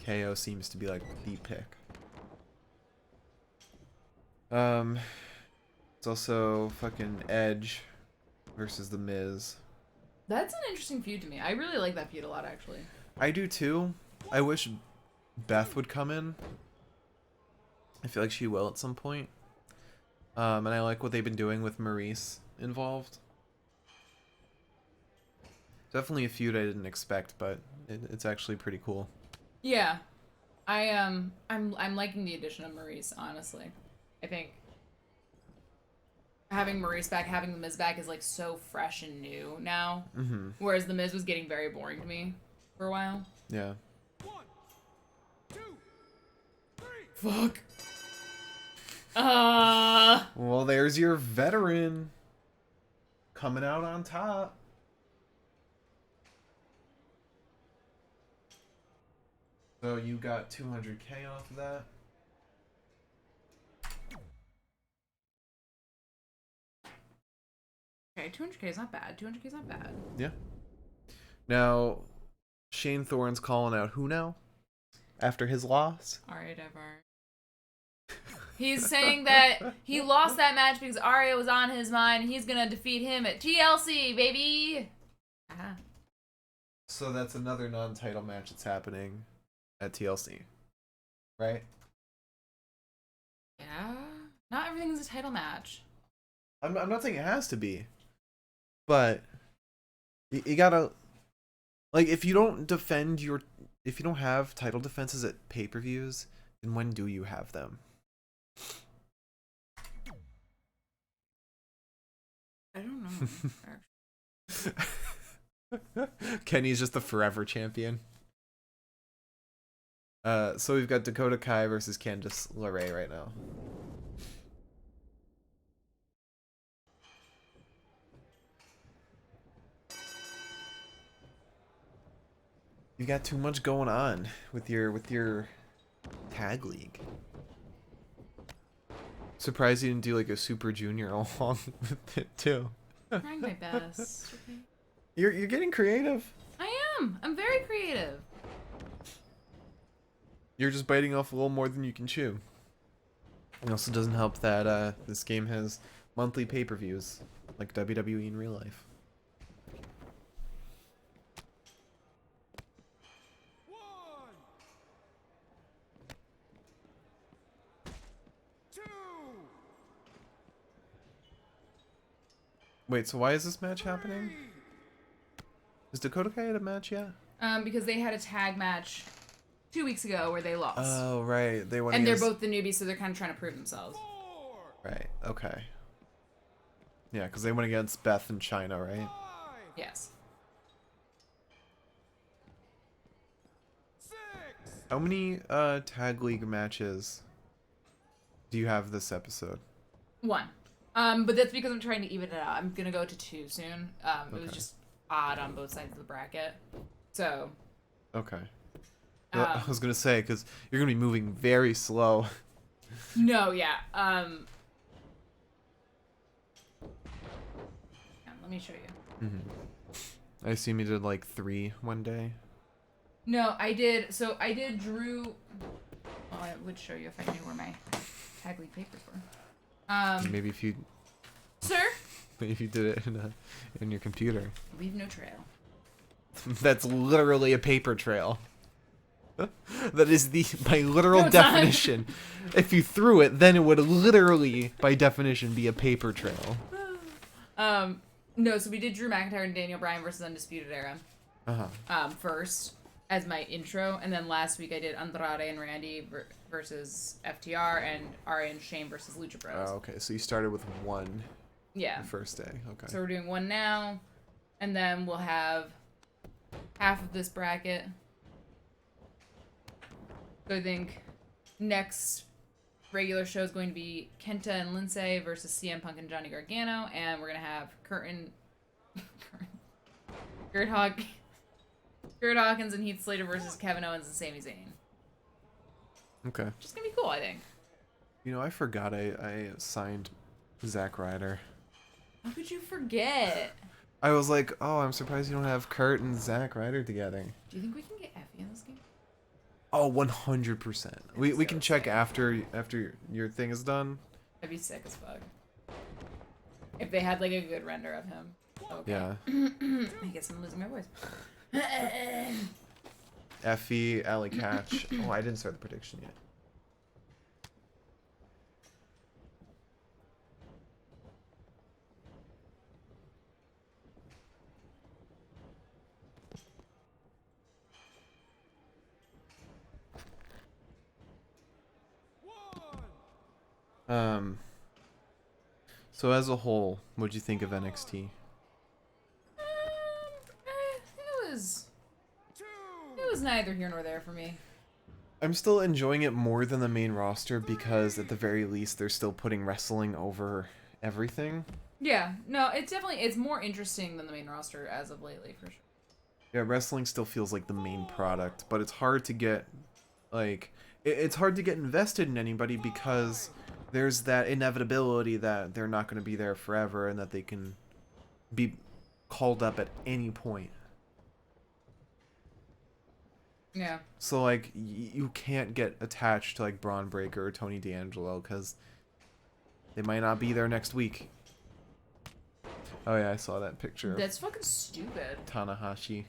KO seems to be like the pick. It's also fucking Edge versus The Miz. That's an interesting feud to me. I really like that feud a lot, actually. I do too. I wish Beth would come in. I feel like she will at some point. And I like what they've been doing with Maurice involved. Definitely a feud I didn't expect, but it's actually pretty cool. Yeah. I'm liking the addition of Maurice, honestly. I think having Maurice back, having The Miz back is like so fresh and new now. Mm-hmm. Whereas The Miz was getting very boring to me for a while. Yeah. 1, 2, 3. Fuck. Well, there's your veteran coming out on top. So you got 200K off of that. Okay, 200K is not bad. 200K is not bad. Yeah. Now, Shane Thorne's calling out who now? After his loss? Alright, Ever. He's saying that he lost that match because Arya was on his mind. And he's gonna defeat him at TLC, baby. So that's another non-title match that's happening at TLC, right? Yeah. Not everything's a title match. I'm not saying it has to be, but you gotta, like, if you don't have title defenses at pay-per-views, then when do you have them? I don't know. Kenny's just the forever champion. So we've got Dakota Kai versus Candice LeRae right now. You got too much going on with your tag league. Surprised you didn't do like a Super Junior along with it too. I'm trying my best. Okay. You're getting creative. I am. I'm very creative. You're just biting off a little more than you can chew. It also doesn't help that this game has monthly pay-per-views like WWE in real life. One, two. Wait, so why is this match happening? Is Dakota Kai at a match yet? Because they had a tag match 2 weeks ago where they lost. Oh, right. They went and they're against... both the newbies, so they're kind of trying to prove themselves. Right, okay. Yeah, because they went against Beth and China, right? Yes. How many tag league matches do you have this episode? 1. But that's because I'm trying to even it out. I'm gonna go to 2 soon. It was just odd on both sides of the bracket. So. Okay. I was gonna say, because you're gonna be moving very slow. No, yeah. Let me show you. I assume you did like 3 one day. No, I did. So I did Drew. Oh, I would show you if I knew where my tag league papers were. Maybe if you did it in your computer. Leave no trail. That's literally a paper trail. That is my literal No, it's not. definition. If you threw it, then it would literally, by definition, be a paper trail. No, so we did Drew McIntyre and Daniel Bryan versus Undisputed Era. First as my intro, and then last week I did Andrade and Randy versus FTR and Arya and Shane versus Lucha Bros. Oh, okay. So you started with 1 Yeah. the first day. Okay. So we're doing 1 now, and then we'll have half of this bracket. So I think next regular show is going to be Kenta and Lindsay versus CM Punk and Johnny Gargano, and we're gonna have Kurt Hawkins and Heath Slater versus Kevin Owens and Sami Zayn. Okay. Which is gonna be cool, I think. You know, I forgot I signed Zack Ryder. How could you forget? I was like, oh, I'm surprised you don't have Kurt and Zack Ryder together. Do you think we can get Effie in this game? Oh, 100%. We can check after your thing is done. That'd be sick as fuck. If they had like a good render of him. Okay. Yeah. I guess I'm losing my voice. Effie, Allie Catch. Oh, I didn't start the prediction yet. So as a whole, what'd you think of NXT? It was neither here nor there for me. I'm still enjoying it more than the main roster because at the very least they're still putting wrestling over everything. Yeah, no, it's more interesting than the main roster as of lately, for sure. Yeah, wrestling still feels like the main product, but it's hard to get, like, it's hard to get invested in anybody because there's that inevitability that they're not going to be there forever and that they can be called up at any point. Yeah. So like you can't get attached to like Braun Breaker or Tony D'Angelo because they might not be there next week. Oh yeah, I saw that picture of That's fucking stupid. Tanahashi.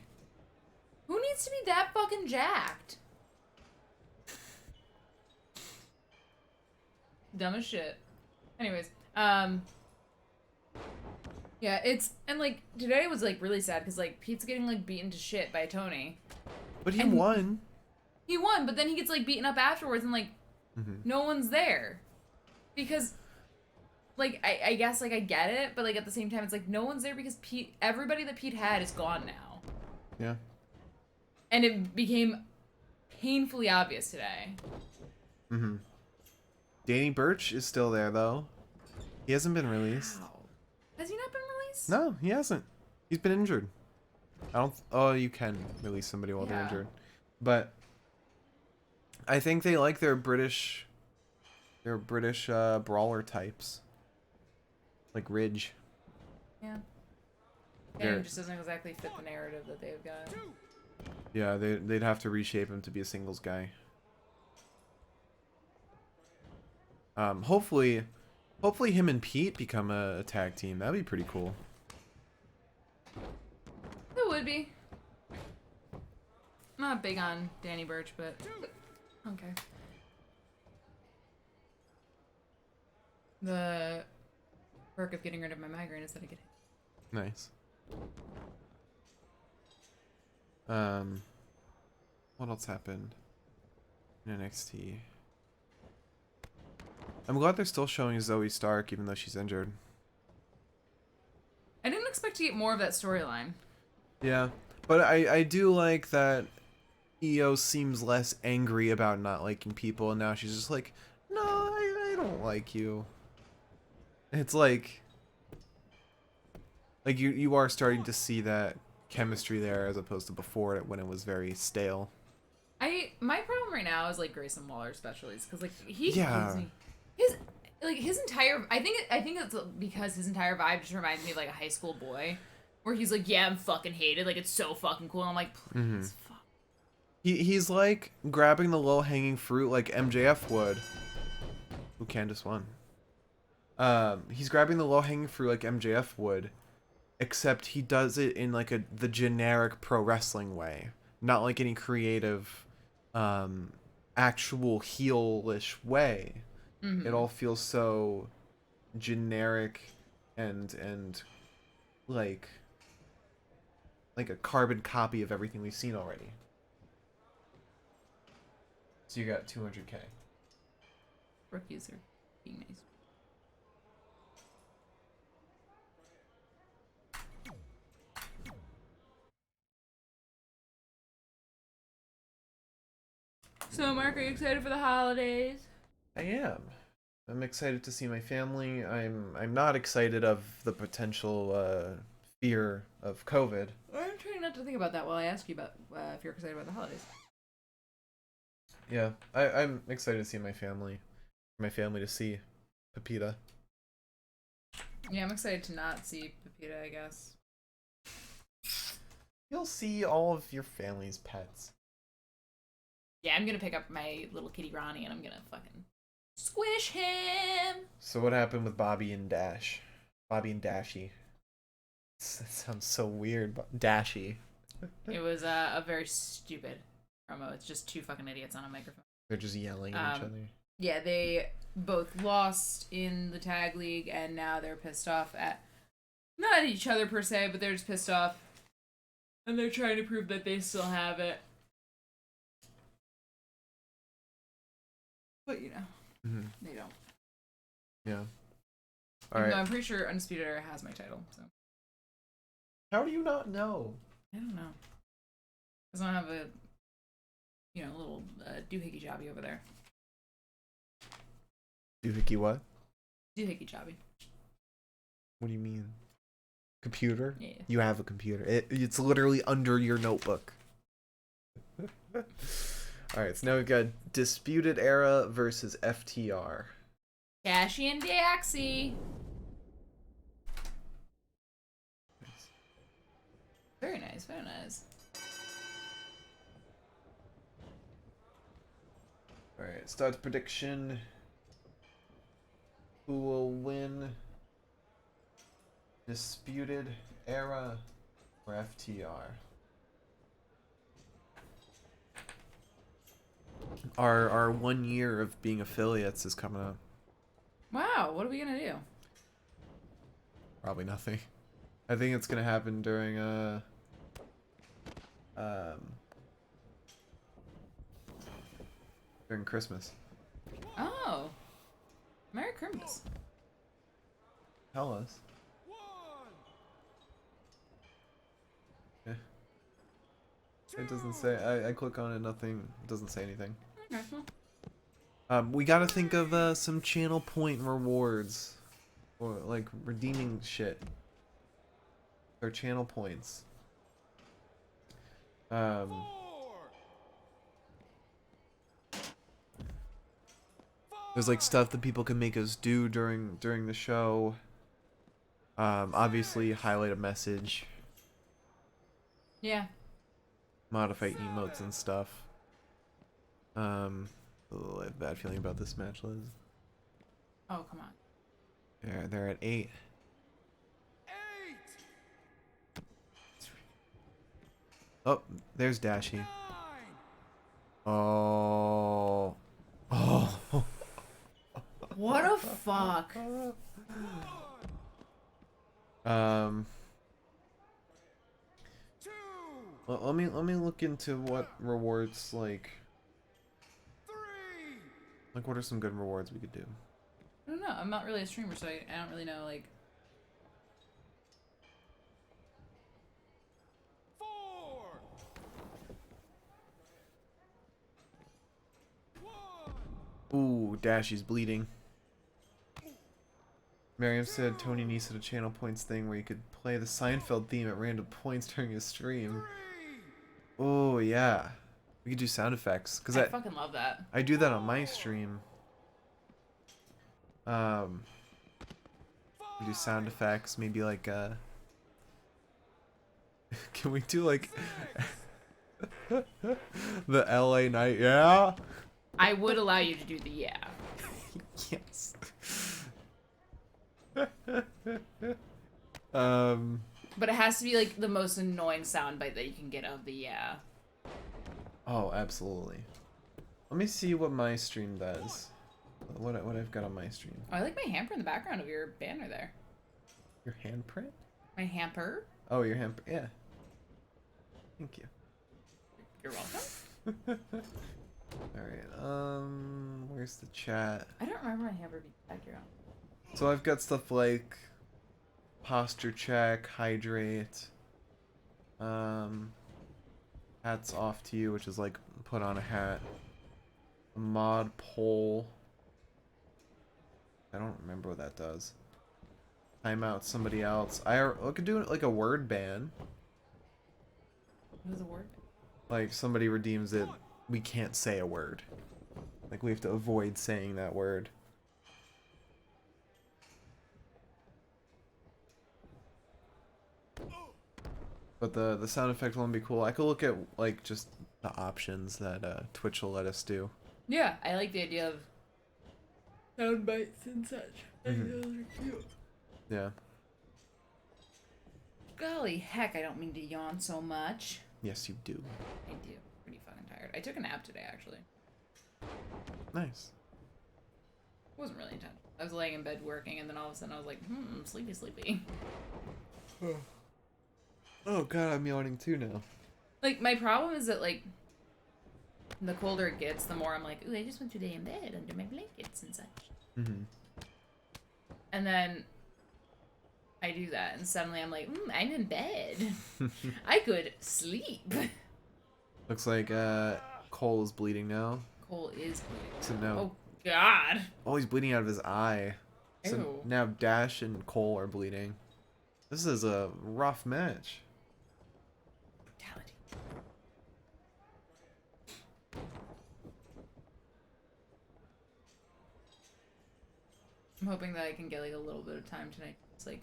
Who needs to be that fucking jacked? Dumb as shit. Anyways, yeah, and like today was like really sad because like Pete's getting like beaten to shit by Tony. But he And won. He won, but then he gets like beaten up afterwards, and like Mhm. no one's there because like I guess like I get it, but like at the same time it's like no one's there because everybody that Pete had is gone now, Yeah. and it became painfully obvious today. Mhm. Danny Burch is still there though. He hasn't been released. Wow. Has he not been released? No, he hasn't. He's been injured. I don't. Oh, you can release somebody while they're Yeah. injured, but I think they like their British brawler types, like Ridge. Yeah. They're- And it just doesn't exactly fit the narrative that they've got. Yeah, they'd have to reshape him to be a singles guy. Hopefully him and Pete become a tag team. That'd be pretty cool. It would be. Not big on Danny Burch, but okay. The perk of getting rid of my migraine is that I get Nice. What else happened in NXT? I'm glad they're still showing Zoe Stark even though she's injured. I didn't expect to get more of that storyline. Yeah, but I do like that Io seems less angry about not liking people, and now she's just like, no, I don't like you. It's like you are starting to see that chemistry there as opposed to before when it was very stale. My problem right now is like Grayson Waller especially because like he Yeah. gives me his entire I think it's because his entire vibe just reminds me of like a high school boy where he's like, yeah, I'm fucking hated, like it's so fucking cool, and I'm like, please fuck. He's like grabbing the low hanging fruit like MJF would. Who Candace won. He's grabbing the low hanging fruit like MJF would, except he does it in like the generic pro wrestling way, not like any creative, actual heelish way. It all feels so generic and like a carbon copy of everything we've seen already. So you got 200K. Rookies are being nice. So, Mark, are you excited for the holidays? I am. I'm excited to see my family. I'm not excited of the potential fear of COVID. I'm trying not to think about that while I ask you about if you're excited about the holidays. Yeah, I'm excited to see my family. My family to see Pepita. Yeah, I'm excited to not see Pepita, I guess. You'll see all of your family's pets. Yeah, I'm gonna pick up my little kitty Ronnie and I'm gonna fucking squish him. So what happened with Bobby and Dash? Bobby and Dashy. That sounds so weird. Dashy. It was a very stupid promo. It's just two fucking idiots on a microphone. They're just yelling at each other. Yeah, they both lost in the tag league and now they're pissed off at not at each other per se, but they're just pissed off. And they're trying to prove that they still have it. But you know, they don't. Yeah. All All right. I'm pretty sure Undisputed Era has my title, so How do you not know? I don't know. Because I don't have a little doohickey jobby over there. Doohickey what? Doohickey jobby. What do you mean? Computer? Yeah. You have a computer. It's literally under your notebook. Alright, so now we've got Disputed Era versus FTR. Cashy and Daxie. Very nice, very nice. Alright, start prediction. Who will win? Disputed Era or FTR? Our 1 year of being affiliates is coming up. Wow, what are we gonna do? Probably nothing. I think it's gonna happen during during Christmas. Oh. Merry Christmas. Tell us. Yeah. It doesn't say. I click on it. Nothing. It doesn't say anything. Okay, well. We gotta think of some channel point rewards, or like redeeming shit. Or channel points. There's like stuff that people can make us do during the show. Obviously highlight a message, Yeah. modify emotes and stuff. I have a bad feeling about this match, Liz. Oh, come on. They're at 8. Oh, there's Dashi. Oh. Oh. What a fuck. Well, let me look into what rewards like what are some good rewards we could do. I don't know. I'm not really a streamer, so I don't really know, like... Ooh, Dashi's bleeding. Miriam said Tony needs a channel points thing where you could play the Seinfeld theme at random points during his stream. Oh yeah, we could do sound effects because I fucking love that. I do that on my stream. We do sound effects, maybe like can we do like the LA night? Yeah. I would allow you to do the yeah. Yes. But it has to be like the most annoying soundbite that you can get of the yeah. Oh, absolutely. Let me see what my stream does. What I've got on my stream. Oh, I like my hamper in the background of your banner there. Your handprint? My hamper? Oh, your handprint. Yeah. Thank you. You're welcome. Alright, where's the chat? I don't remember my hamper being background. So I've got stuff like posture check, hydrate, hats off to you, which is like put on a hat, a mod poll. I don't remember what that does. Time out somebody else. I could do it like a word ban. What is a word? Like somebody redeems it, we can't say a word. Like we have to avoid saying that word. But the sound effect one would be cool. I could look at like just the options that Twitch will let us do. Yeah, I like the idea of sound bites and such. I think those are cute. Yeah. Golly heck, I don't mean to yawn so much. Yes, you do. I do. Pretty fucking tired. I took a nap today, actually. Nice. It wasn't really intense. I was laying in bed working, and then all of a sudden I was like, sleepy, sleepy. Oh god, I'm yawning too now. Like, my problem is that, like, the colder it gets, the more I'm like, ooh, I just want to lay in bed under my blankets and such. Mm-hmm. And then I do that, and suddenly I'm like, I'm in bed. I could sleep. Looks like Cole is bleeding now. Cole is bleeding. So now, Oh, God. oh, he's bleeding out of his eye. So Ew. now Dash and Cole are bleeding. This is a rough match. Brutality. I'm hoping that I can get like a little bit of time tonight. It's like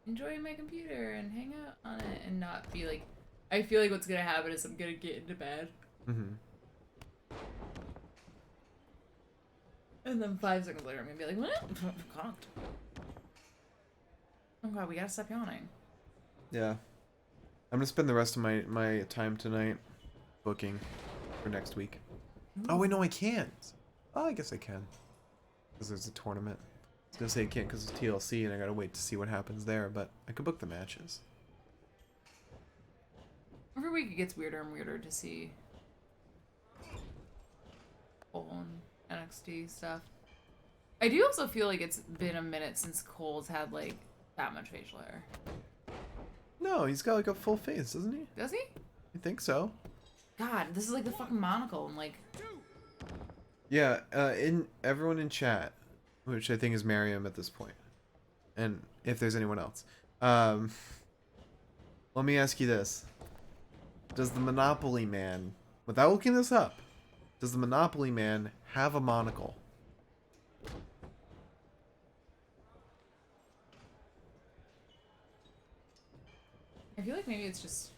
enjoying my computer and hang out on it and not be like, I feel like what's gonna happen is I'm gonna get into bed Mm-hmm. And then 5 seconds later, I'm gonna be like, what? Cocked. Oh god, we gotta stop yawning. Yeah. I'm gonna spend the rest of my time tonight booking for next week. Oh wait, no, I can't. Oh, I guess I can. Because there's a tournament. I was gonna say I can't because it's TLC and I gotta wait to see what happens there, but I could book the matches. Every week it gets weirder and weirder to see Cole and NXT stuff. I do also feel like it's been a minute since Cole's had like that much facial hair. No, he's got like a full face, doesn't he? Does he? I think so. God, this is like the fucking monocle and like. Yeah, in everyone in chat, which I think is Miriam at this point, and if there's anyone else, let me ask you this: does the Monopoly Man, without looking this up, does the Monopoly Man have a monocle? I feel like maybe it's just.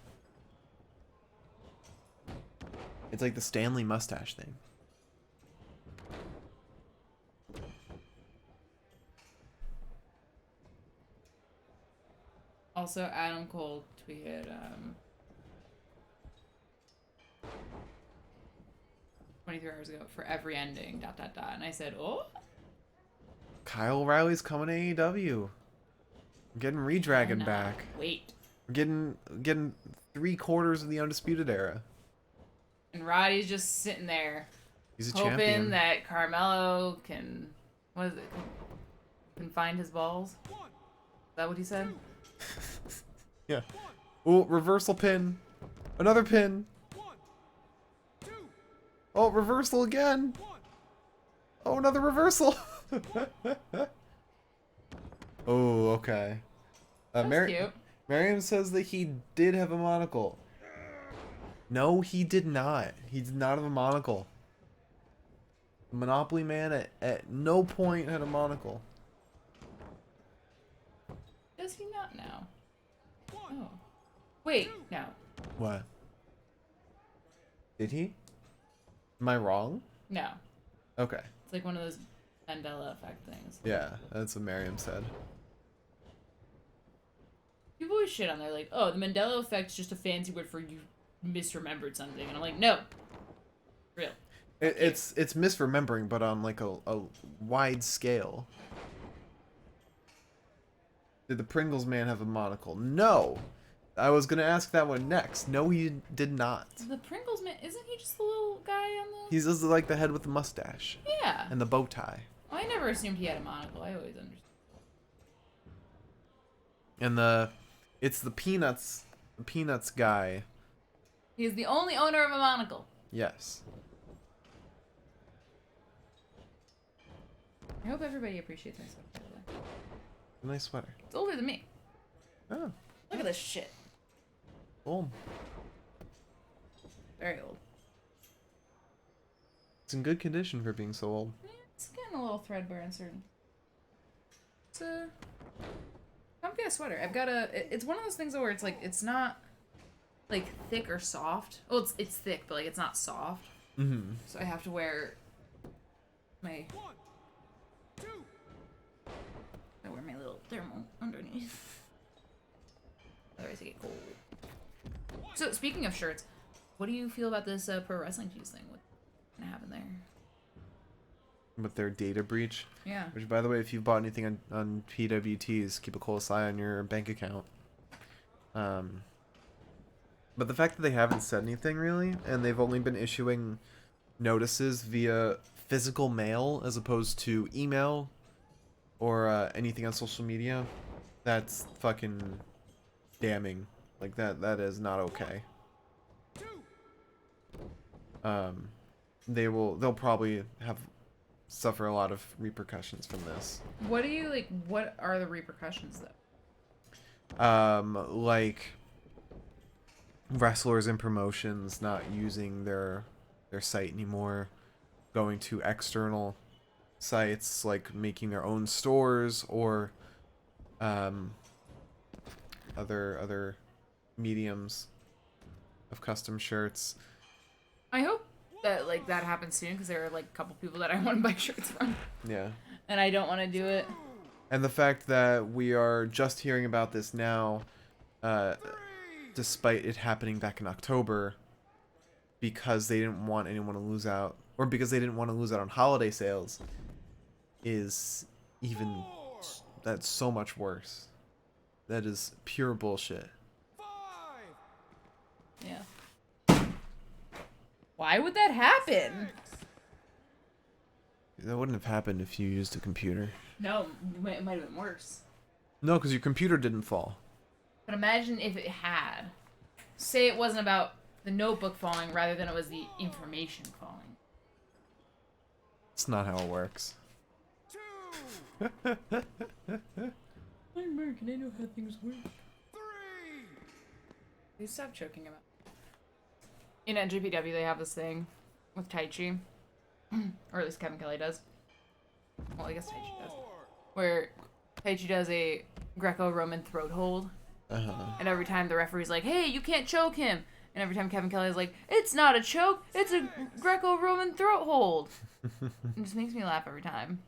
It's like the Stanley mustache thing. Also, Adam Cole tweeted 23 hours ago for every ending, ... And I said, oh? Kyle O'Reilly's coming to AEW. We're getting Redragon no. back. Wait. We're getting 3/4 of the Undisputed Era. And Roddy's just sitting there He's a hoping champion. that Carmelo can, what is it, can find his balls? Is that what he said? Yeah. Oh, reversal pin. Another pin. Oh, reversal again. Oh, another reversal. Oh, okay. That's cute. Miriam says that he did have a monocle. No, he did not. He did not have a monocle. The Monopoly Man at no point had a monocle. Does he not now? Oh. Wait, no. What? Did he? Am I wrong? No. Okay. It's like one of those Mandela effect things. Yeah, that's what Miriam said. People always shit on there like, oh, the Mandela effect's just a fancy word for you misremembered something. And I'm like, no. Real. It's misremembering, but on like a wide scale. Did the Pringles Man have a monocle? No! I was gonna ask that one next. No, he did not. The Pringles man, isn't he just the little guy on the... He's just like the head with the mustache. Yeah. And the bow tie. Well, I never assumed he had a monocle. I always understood. And it's the Peanuts guy. He's the only owner of a monocle. Yes. I hope everybody appreciates my sweater, by the way. A nice sweater. It's older than me. Oh, Look at this shit. cool. Very old. It's in good condition for being so old. Yeah, it's getting a little threadbare and certain. It's a comfy ass sweater. I've got it's one of those things where it's like, it's not like thick or soft. Oh, it's thick, but like it's not soft. Mm-hmm. So I have to wear my... I wear my little thermal underneath. Otherwise I get cold. So speaking of shirts, what do you feel about this pro wrestling tees thing? What's gonna happen there? With their data breach. Yeah. Which, by the way, if you've bought anything on PWTs, keep a close eye on your bank account. But the fact that they haven't said anything, really, and they've only been issuing notices via physical mail as opposed to email or anything on social media, that's fucking damning. Like, that is not okay. They'll probably suffer a lot of repercussions from this. What do you like? What are the repercussions though? Like wrestlers and promotions not using their site anymore, going to external sites, like making their own stores or other mediums of custom shirts. I hope that like that happens soon because there are like a couple people that I want to buy shirts from, Yeah. and I don't want to do it. And the fact that we are just hearing about this now, despite it happening back in October, because they didn't want anyone to lose out, or because they didn't want to lose out on holiday sales, is even, that's so much worse. That is pure bullshit. 5. Yeah. Why would that happen? That wouldn't have happened if you used a computer. No, it might have been worse. No, because your computer didn't fall. But imagine if it had. Say it wasn't about the notebook falling rather than it was the information falling. It's not how it works. 2. I'm American, I know how things work. 3. Please stop choking about. In NJPW, they have this thing with Tai Chi. Or at least Kevin Kelly does. Well, I guess Tai Chi does. 4. Where Tai Chi does a Greco-Roman throat hold. And every time the referee's like, hey, you can't choke him. And every time Kevin Kelly's like, it's not a choke, it's a Greco-Roman throat hold. It just makes me laugh every time.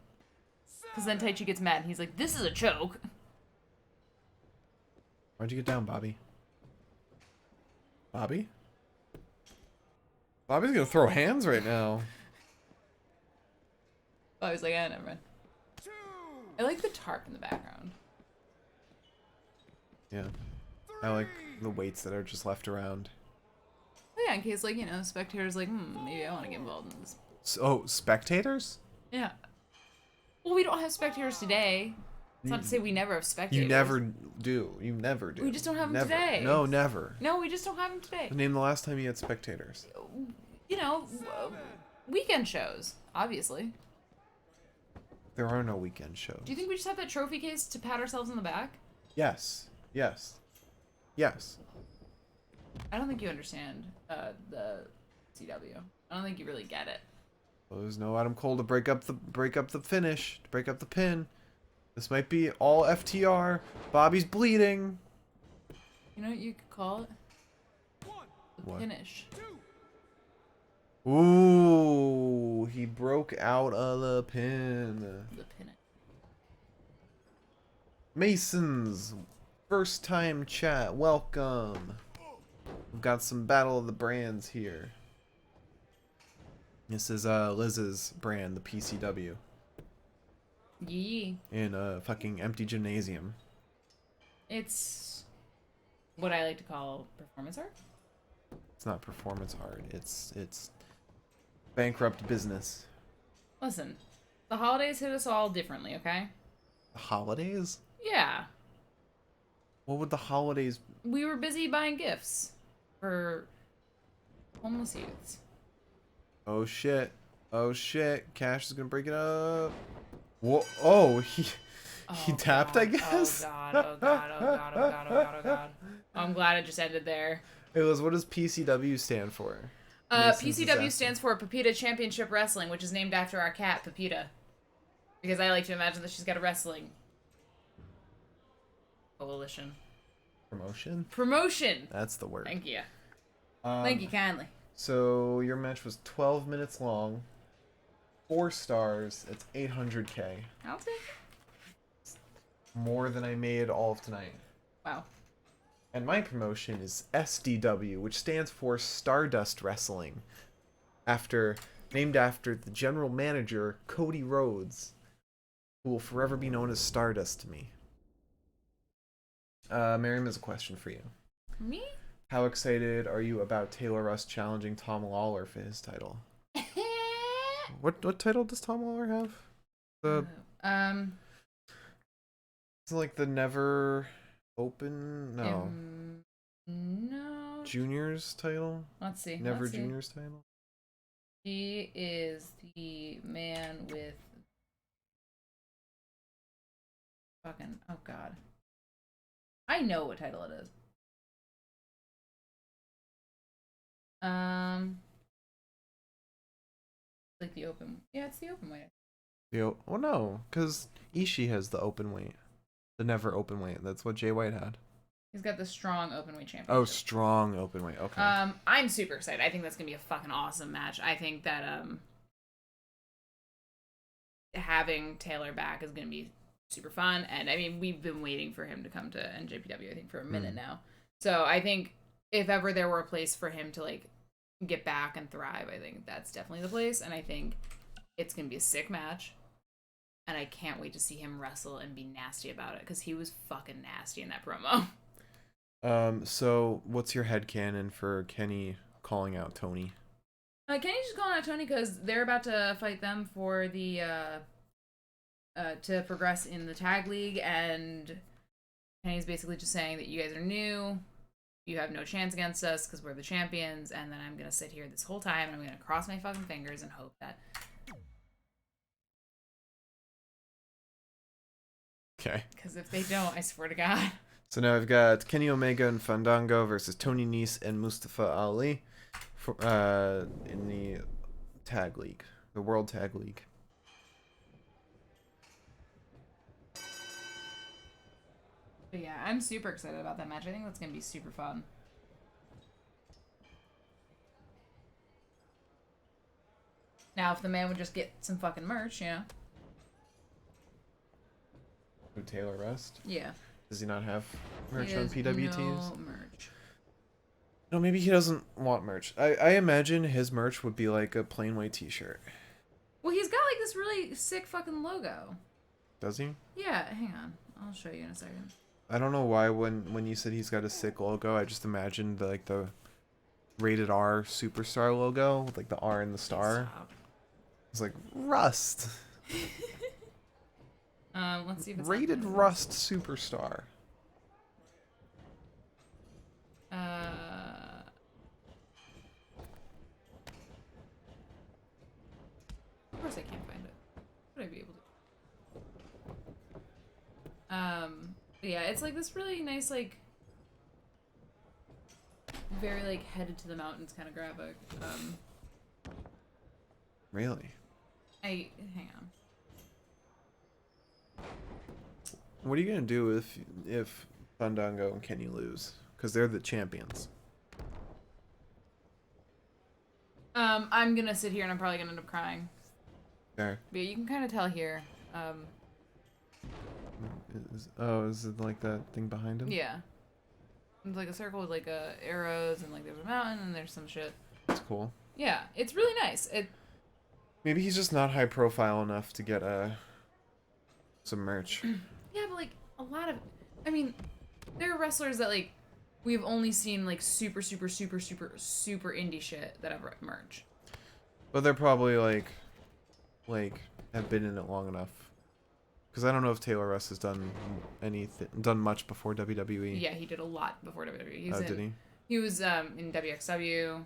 Because then Tai Chi gets mad and he's like, this is a choke. Why'd you get down, Bobby? Bobby? Bobby's gonna throw hands right now. Oh, he's like, never mind. 2. I like the tarp in the background. Yeah. I like the weights that are just left around. Oh, yeah, in case, like, you know, spectators like, maybe I want to get involved in this. Oh, spectators? Yeah. Well, we don't have spectators today. It's not to say we never have spectators. You never do. You never do. We just don't have them Never. today. No, never. No, we just don't have them today. Name the last time you had spectators. You know, weekend shows, obviously. There are no weekend shows. Do you think we just have that trophy case to pat ourselves on the back? Yes. Yes. Yes. I don't think you understand the CW. I don't think you really get it. Well, there's no Adam Cole to break up the finish, to break up the pin. This might be all FTR. Bobby's bleeding. You know what you could call it? 1. The What? finish. 2. Ooh, he broke out of the pin. The pin. Masons, first time chat, welcome. We've got some Battle of the Brands here. This is Liz's brand, the PCW, Yee. in a fucking empty gymnasium. It's what I like to call performance art. It's not performance art. It's bankrupt business. Listen, the holidays hit us all differently, okay? The holidays? Yeah. What would the holidays? We were busy buying gifts for homeless youths. Oh shit! Oh shit! Cash is gonna break it up. Whoa! Oh, he tapped, God. I guess. Oh god! Oh god! Oh god! Oh god! Oh god! Oh god! I'm glad it just ended there. It was. What does PCW stand for? Mason's PCW disaster. stands for Pepita Championship Wrestling, which is named after our cat, Pepita. Because I like to imagine that she's got a wrestling coalition. Promotion! That's the word. Thank you. Thank you kindly. So your match was 12 minutes long. 4 stars. It's 800K. I'll take it. More than I made all of tonight. Wow. And my promotion is SDW, which stands for Stardust Wrestling, named after the general manager, Cody Rhodes, who will forever be known as Stardust to me. Miriam has a question for you. Me? How excited are you about Taylor Russ challenging Tom Lawler for his title? What title does Tom Lawler have? It's like the Never Open? No. No. Juniors title? Let's see. Never let's see. Juniors title? He is the man with fucking, oh god. I know what title it is. Like the open. Yeah, it's the open weight. Oh no, because Ishii has the open weight. The Never Open weight. That's what Jay White had. He's got the strong openweight championship. Oh, strong openweight. Okay. I'm super excited. I think that's gonna be a fucking awesome match. I think that having Taylor back is gonna be super fun. And I mean, we've been waiting for him to come to NJPW, I think, for a minute now. So I think if ever there were a place for him to like get back and thrive, I think that's definitely the place. And I think it's gonna be a sick match. And I can't wait to see him wrestle and be nasty about it, because he was fucking nasty in that promo. So what's your headcanon for Kenny calling out Tony? Kenny's just calling out Tony because they're about to fight them for the to progress in the tag league, and Kenny's basically just saying that you guys are new, you have no chance against us because we're the champions, and then I'm gonna sit here this whole time and I'm gonna cross my fucking fingers and hope that. Okay. Because if they don't, I swear to God. So now I've got Kenny Omega and Fandango versus Tony Nese and Mustafa Ali for, in the tag league, the World Tag League. But yeah, I'm super excited about that match. I think that's gonna be super fun. Now, if the man would just get some fucking merch, you know? Who, Taylor Rust? Yeah. Does he not have merch He on has PWTs? no merch. No, maybe he doesn't want merch. I imagine his merch would be like a plain white t-shirt. Well, he's got like this really sick fucking logo. Does he? Yeah, hang on. I'll show you in a second. I don't know why when you said he's got a sick logo, I just imagined the rated R superstar logo with like the R and the star. Stop. It's like Rust. Let's see if it's Rated on- Rust superstar. Of course I can't find it. Would I be able to? But yeah, it's like this really nice, like, very like headed to the mountains kind of graphic. Really? Hang on. What are you gonna do if Fandango and Kenny lose? Because they're the champions. I'm gonna sit here and I'm probably gonna end up crying. There. But yeah, you can kind of tell here. Is it like that thing behind him? Yeah. It's like a circle with like arrows, and like there's a mountain and there's some shit. That's cool. Yeah, it's really nice. Maybe he's just not high profile enough to get some merch. Yeah, but like a lot of, I mean, there are wrestlers that like we've only seen like super indie shit that have merch. But they're probably like have been in it long enough. Because I don't know if Taylor Russ has done much before WWE. Yeah, he did a lot before WWE. Did he? He was in WXW.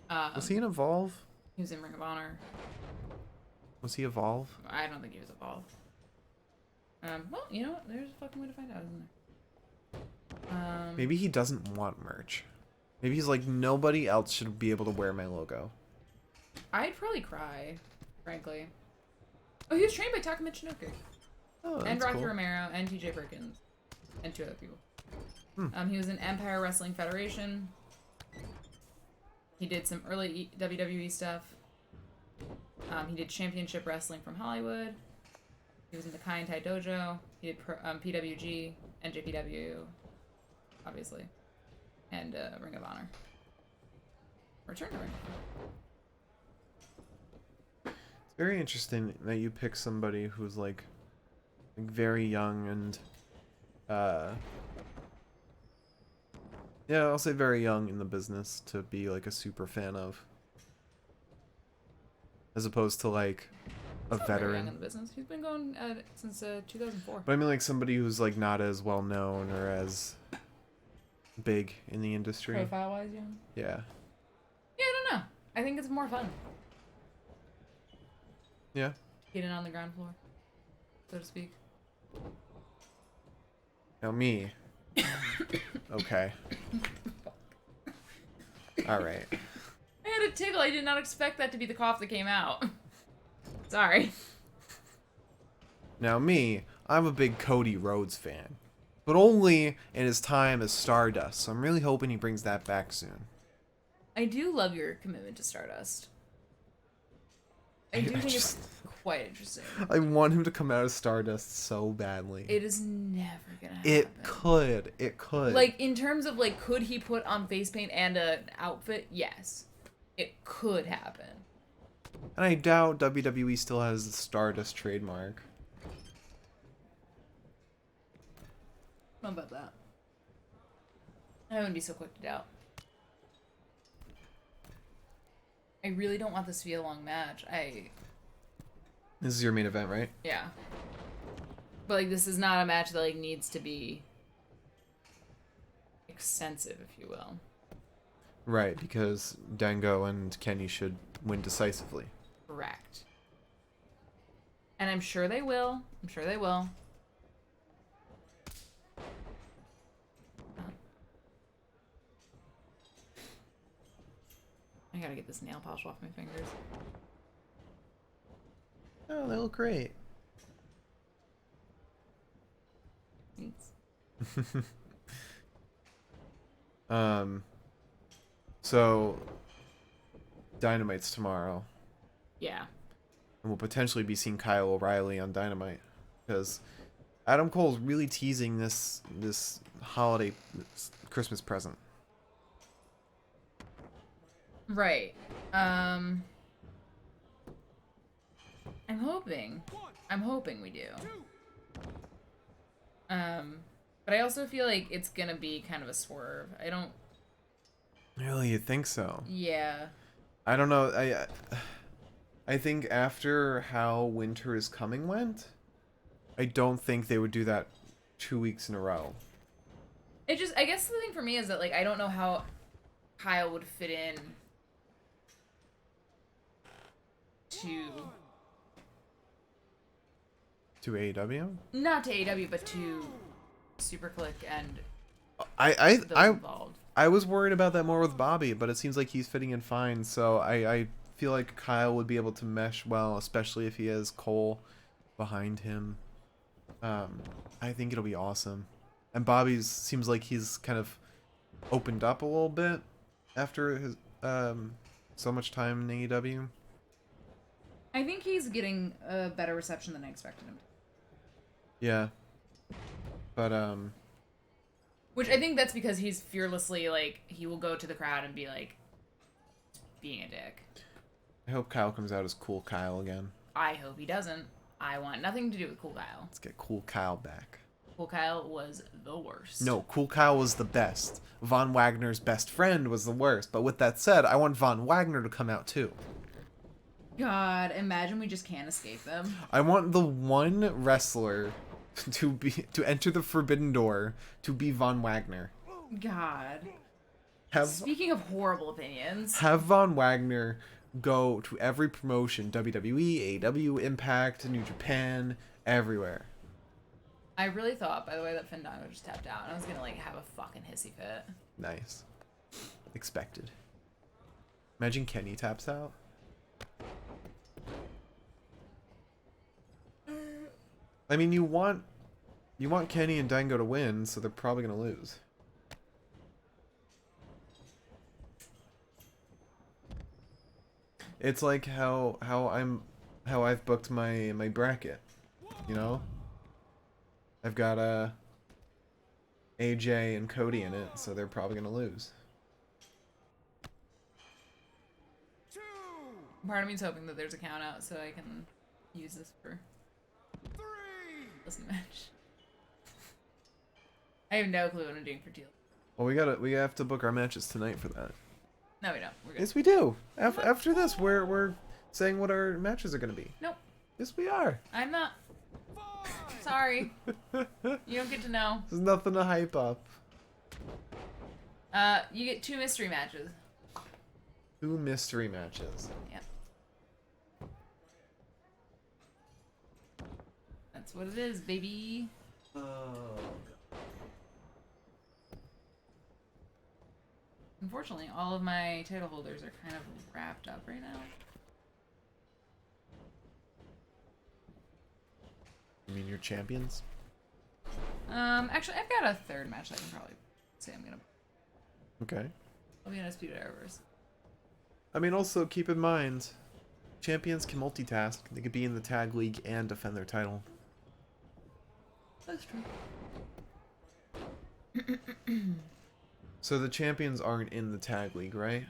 Was he in Evolve? He was in Ring of Honor. Was he Evolve? I don't think he was Evolve. Well, you know what? There's a fucking way to find out, isn't there? Maybe he doesn't want merch. Maybe he's like, nobody else should be able to wear my logo. I'd probably cry, frankly. Oh, he was trained by Taka Michinoku. Oh, And that's Rocky cool. Romero and TJ Perkins. And 2 other people. He was in Empire Wrestling Federation. He did some early WWE stuff. He did Championship Wrestling from Hollywood. He was in the Kai and Tai Dojo. He did PWG, NJPW, obviously. And Ring of Honor. Return to Ring of Honor. Very interesting that you pick somebody who's like very young and yeah, I'll say very young in the business to be like a super fan of, as opposed to like a He's not very young in veteran. the business. He's been going at it since 2004. But I mean like somebody who's like not as well known or as big in the industry. Profile-wise, yeah. Yeah. Yeah, I don't know. I think it's more fun. Yeah. Get in on the ground floor, so to speak. Now me. Okay. All right. I had a tickle. I did not expect that to be the cough that came out. Sorry. Now me, I'm a big Cody Rhodes fan. but only in his time as Stardust. So I'm really hoping he brings that back soon. I do love your commitment to Stardust. I do think it's quite interesting. I want him to come out as Stardust so badly. It is never gonna happen. It could. It could. Like, in terms of, like, could he put on face paint and an outfit? Yes. It could happen. And I doubt WWE still has the Stardust trademark. How about that? I wouldn't be so quick to doubt. I really don't want this to be a long match. This is your main event, right? Yeah. But, like, this is not a match that, like, needs to be extensive, if you will. Right, because Dango and Kenny should win decisively. Correct. And I'm sure they will. I'm sure they will. I gotta get this nail polish off my fingers. Oh, they look great. Thanks. So Dynamite's tomorrow. Yeah. And we'll potentially be seeing Kyle O'Reilly on Dynamite. Because Adam Cole's really teasing this holiday Christmas present. Right. I'm hoping. I'm hoping we do. But I also feel like it's gonna be kind of a swerve. I don't. Really, you think so? Yeah. I don't know. I think after how Winter is Coming went, I don't think they would do that 2 weeks in a row. It just, I guess the thing for me is that, like, I don't know how Kyle would fit in to AEW? not to AEW, but to SuperClick and I those involved. I was worried about that more with Bobby, but it seems like he's fitting in fine. So I feel like Kyle would be able to mesh well, especially if he has Cole behind him. I think it'll be awesome. And Bobby's seems like he's kind of opened up a little bit after his so much time in AEW. I think he's getting a better reception than I expected him to. Yeah. But Which I think that's because he's fearlessly, like, he will go to the crowd and be like, being a dick. I hope Kyle comes out as Cool Kyle again. I hope he doesn't. I want nothing to do with Cool Kyle. Let's get Cool Kyle back. Cool Kyle was the worst. No, Cool Kyle was the best. Von Wagner's best friend was the worst. But with that said, I want Von Wagner to come out too. God, imagine we just can't escape them. I want the one wrestler to enter the Forbidden Door to be Von Wagner. God. Have Speaking of horrible opinions. have Von Wagner go to every promotion, WWE, AEW, Impact, New Japan, everywhere. I really thought, by the way, that Fandango just tapped out, and I was gonna, like, have a fucking hissy fit. Nice. Expected. Imagine Kenny taps out. I mean, you want Kenny and Dango to win, so they're probably gonna lose. It's like how I've booked my bracket, you know? I've got AJ and Cody in it, so they're probably gonna lose. Part of me's hoping that there's a count out so I can use this for this match. I have no clue what I'm doing for TLC. Well, we have to book our matches tonight for that. No, we don't. We're good. Yes, we do. After this, we're saying what our matches are gonna be. Nope. Yes, we are. I'm not. Sorry. You don't get to know. There's nothing to hype up. You get 2 mystery matches. 2 mystery matches. Yep. That's what it is, baby. Unfortunately, all of my title holders are kind of wrapped up right now. You mean your champions? Actually, I've got a third match I can probably say I'm gonna. Okay. I'll be in Undisputed Era's. I mean, also keep in mind, champions can multitask. They could be in the tag league and defend their title. That's true. So the champions aren't in the tag league, right?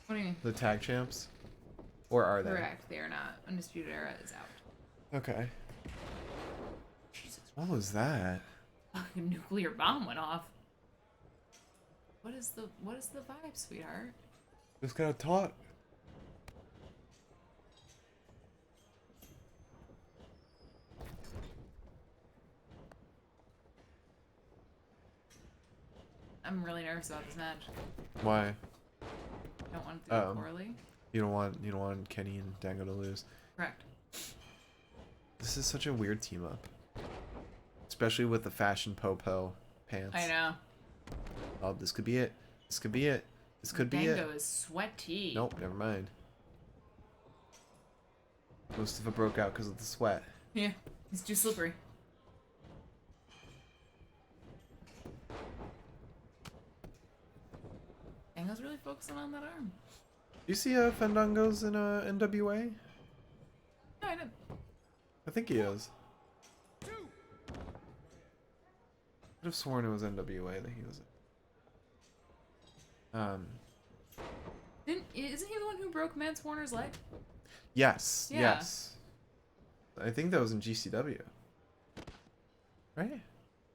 What do you mean? The tag champs? Or are they? Correct. They are not. Undisputed Era is out. Okay. Jesus. What was that? Fucking nuclear bomb went off. What is the vibe, sweetheart? Just got taught. I'm really nervous about this match. Why? I don't want it to go poorly. You don't want Kenny and Dango to lose. Correct. This is such a weird team up. Especially with the fashion po-po pants. I know. Oh, this could be it. This could be it. This could be it. Dango is sweaty. Nope, never mind. Most of it broke out because of the sweat. Yeah, he's too slippery. Dango's really focusing on that arm. You see Fandango's in NWA? No, I didn't. I think he is. Two. I'd have sworn it was NWA that he was in. Isn't he the one who broke Mance Warner's leg? Yes, Yeah. yes. I think that was in GCW. Right?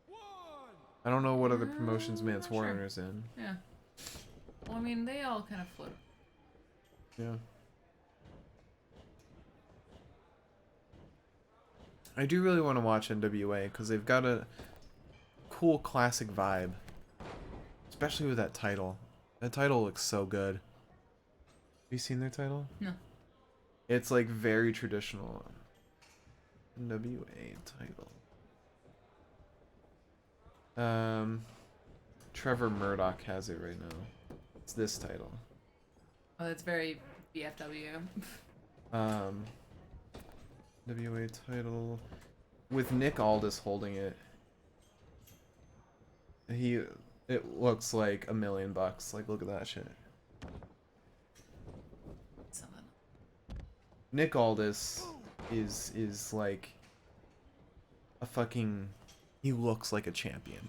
One. I don't know what other promotions I'm Mance not sure. Warner is in. Yeah. Well, I mean, they all kind of float. Yeah. I do really want to watch NWA because they've got a cool classic vibe. Especially with that title. That title looks so good. Have you seen their title? No. It's like very traditional. NWA title. Trevor Murdoch has it right now. It's this title. Oh, that's very BFW. WA title with Nick Aldis holding it. It looks like $1 million. Like, look at that shit. Something. Nick Aldis is like a fucking. He looks like a champion.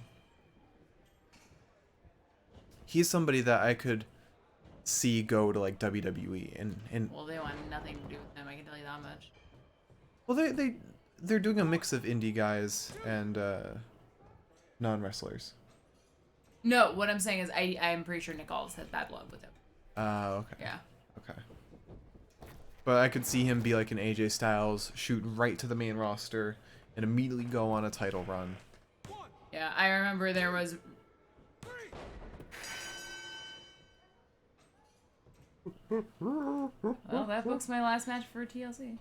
He's somebody that I could see go to like WWE and Well, they want nothing to do with them. I can tell you that much. well they're doing a mix of indie guys and non-wrestlers. No, what I'm saying is I'm pretty sure Nick Aldis had bad blood with him. Okay. Yeah. Okay. But I could see him be like an AJ Styles, shoot right to the main roster, and immediately go on a title run. One. Yeah, I remember there was. Three. Well, that book's my last match for TLC.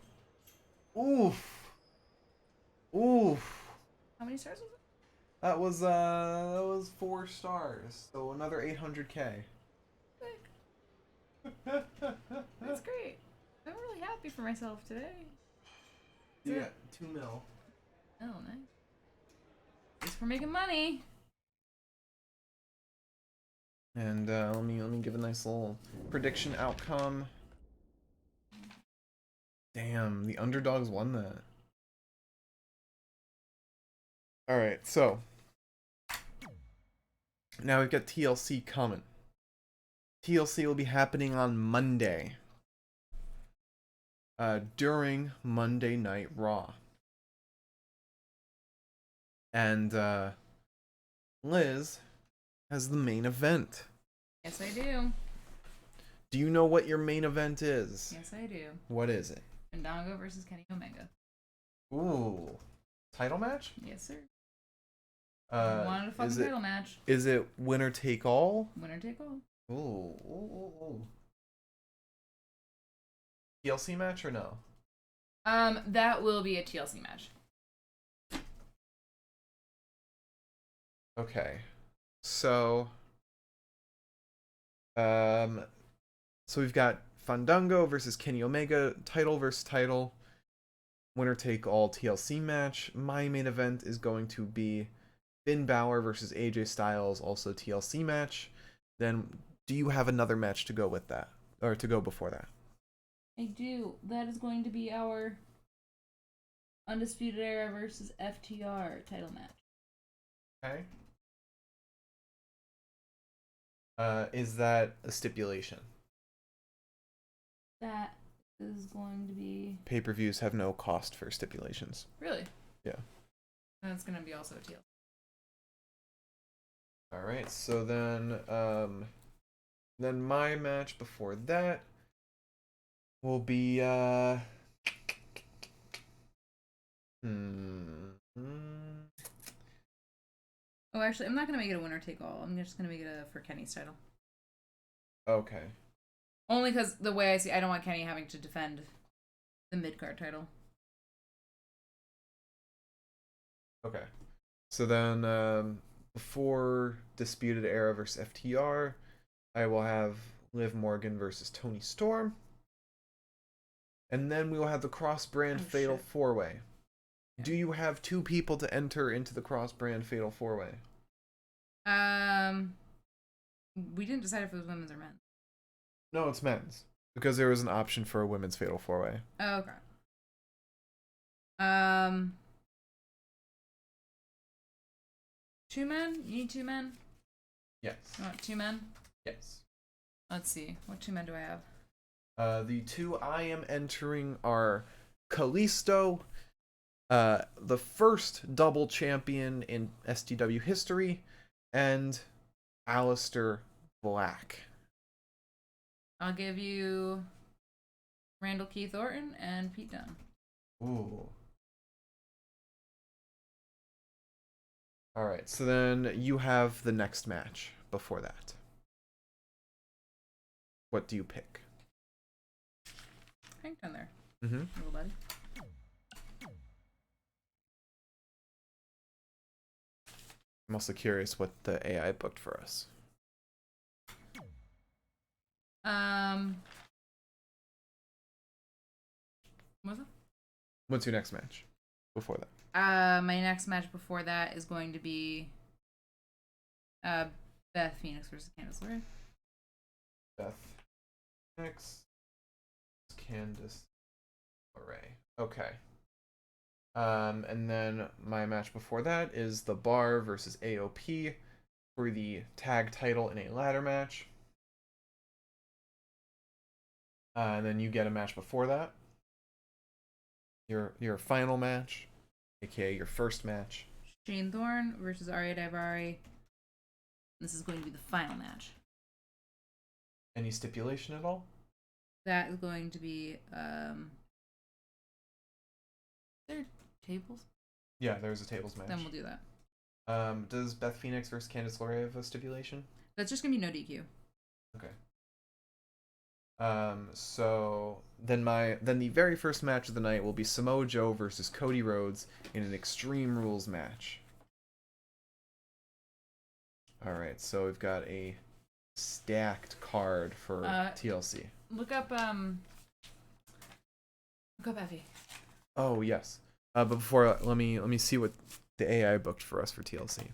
Oof. Oof. How many stars was it? That was 4 stars. So another 800K. That's great. I'm really happy for myself today. Yeah, 2 mil. Oh, nice. Thanks for making money. And let me give a nice little prediction outcome. Damn, the underdogs won that. All right, so now we've got TLC coming. TLC will be happening on Monday. During Monday Night Raw. And Liz has the main event. Yes, I do. Do you know what your main event is? Yes, I do. What is it? Fandango versus Kenny Omega. Ooh. Title match? Yes, sir. I wanted a fucking title match. Is it winner take all? Winner take all. Ooh. TLC match or no? That will be a TLC match. Okay. So we've got Fandango versus Kenny Omega, title versus title. winner take all TLC match. My main event is going to be Finn Balor versus AJ Styles, also TLC match. Then, do you have another match to go with that, or to go before that? I do. That is going to be our Undisputed Era versus FTR title match. Okay. Is that a stipulation? That is going to be... Pay-per-views have no cost for stipulations. Really? Yeah. And it's going to be also TLC. Alright, so then my match before that will be, Oh, actually, I'm not going to make it a winner take all. I'm just going to make it for Kenny's title. Okay. Only because the way I see, I don't want Kenny having to defend the mid-card title. Okay. So then, before Disputed Era versus FTR, I will have Liv Morgan versus Toni Storm. And then we will have the cross-brand Fatal 4-Way. Yeah. Do you have 2 people to enter into the cross-brand Fatal 4-Way? We didn't decide if it was women's or men's. No, it's men's. Because there was an option for a women's Fatal 4-Way. Oh, okay. 2 men? You need 2 men? Yes. You want 2 men? Yes. Let's see. What 2 men do I have? The 2 I am entering are Kalisto, the first double champion in SDW history, and Aleister Black. I'll give you Randall Keith Orton and Pete Dunne. Ooh. Alright, so then you have the next match before that. What do you pick? Hang down there, Mm-hmm. little buddy. I'm also curious what the AI booked for us. What's it? What's your next match before that? My next match before that is going to be Beth Phoenix versus Candice LeRae. Beth Phoenix, Candice LeRae. Okay. And then my match before that is The Bar versus AOP for the tag title in a ladder match. And then you get a match before that. Your final match, aka your first match. Shane Thorne versus Aria Daivari. This is going to be the final match. Any stipulation at all? That is going to be there tables? Yeah, there's a tables match. Then we'll do that. Does Beth Phoenix versus Candice LeRae have a stipulation? That's just gonna be no DQ. Okay. So then the very first match of the night will be Samoa Joe versus Cody Rhodes in an Extreme Rules match. Alright, so we've got a stacked card for TLC. Look up Effie. Oh yes. But before let me see what the AI booked for us for TLC.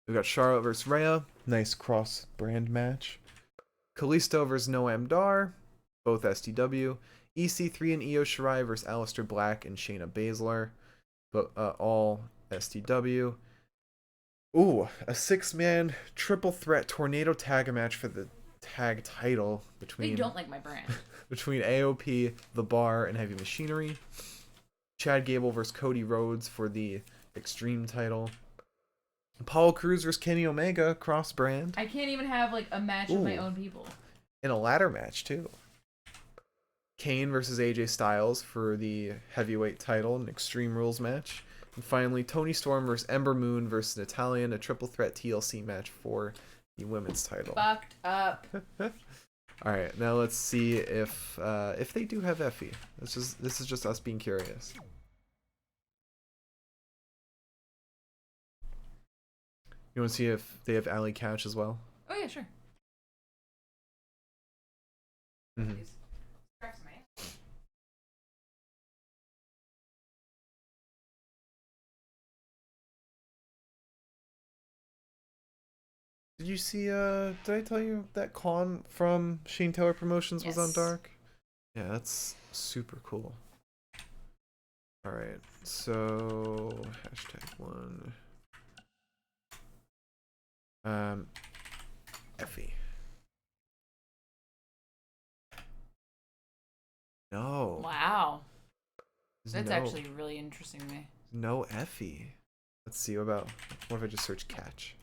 We've got Charlotte versus Rhea, nice cross brand match. Kalisto versus Noam Dar, both SDW. EC3 and Io Shirai versus Aleister Black and Shayna Baszler, but all SDW. Ooh, a 6-man triple threat tornado tag match for the tag title between They don't like my brand. between AOP, The Bar, and Heavy Machinery. Chad Gable versus Cody Rhodes for the Extreme title. Apollo Crews versus Kenny Omega, cross brand. I can't even have like a match with my own people. In a ladder match too. Kane versus AJ Styles for the heavyweight title, an Extreme Rules match. And finally, Toni Storm versus Ember Moon versus Natalya in a triple threat TLC match for the women's title. Fucked up. All right, now let's see if they do have Effie. This is just us being curious. You want to see if they have Allie Couch as well? Oh yeah, sure. Mm-hmm. Please. Did you see, did I tell you that Khan from Shane Taylor Promotions was on Yes. Dark? Yeah, that's super cool. Alright, so, #1. Effie. No. Wow. There's That's no, actually really interesting to me. no Effie. Let's see, what if I just search catch?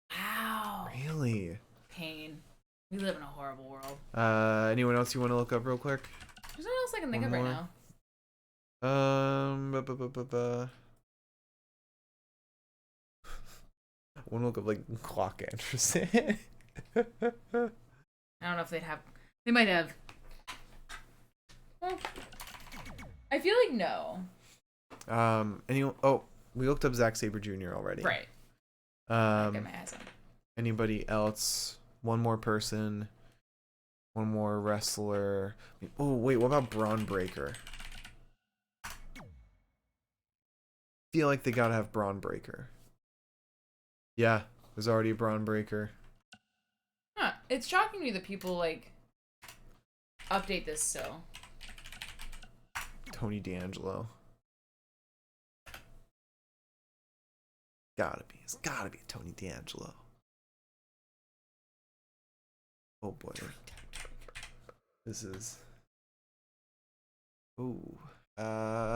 Wow. Really? Pain. We live in a horrible world. Anyone else you want to look up real quick? There's no one else I can think One of right more? now. I want to look up like Clock Anderson. I don't know if they'd have. They might have. Well, I feel like no. Anyone? Oh, we looked up Zack Sabre Jr. already. Right. Get my ass on. Anybody else? One more person. One more wrestler. Oh wait, what about Braun Breaker? Feel like they gotta have Braun Breaker. Yeah, there's already a Braun Breaker. Huh. It's shocking me that people like update this still. Tony D'Angelo. Gotta be. It's gotta be Tony D'Angelo. Oh boy. This is. Ooh. What?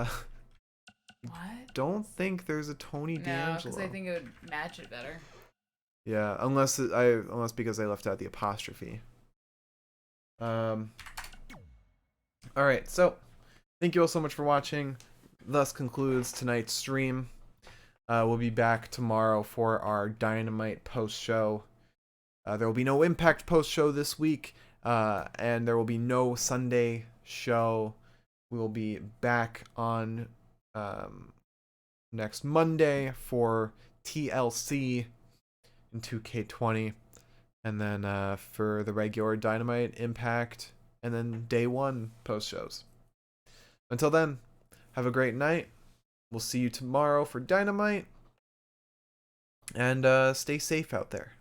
Don't think there's a Tony No, D'Angelo. because I think it would match it better. Yeah, unless because I left out the apostrophe. All right, so thank you all so much for watching. Thus concludes tonight's stream. We'll be back tomorrow for our Dynamite post show. There will be no Impact post show this week, and there will be no Sunday show. We will be back on next Monday for TLC in 2K20, and then for the regular Dynamite, Impact, and then day one post shows. Until then, have a great night. We'll see you tomorrow for Dynamite, and stay safe out there.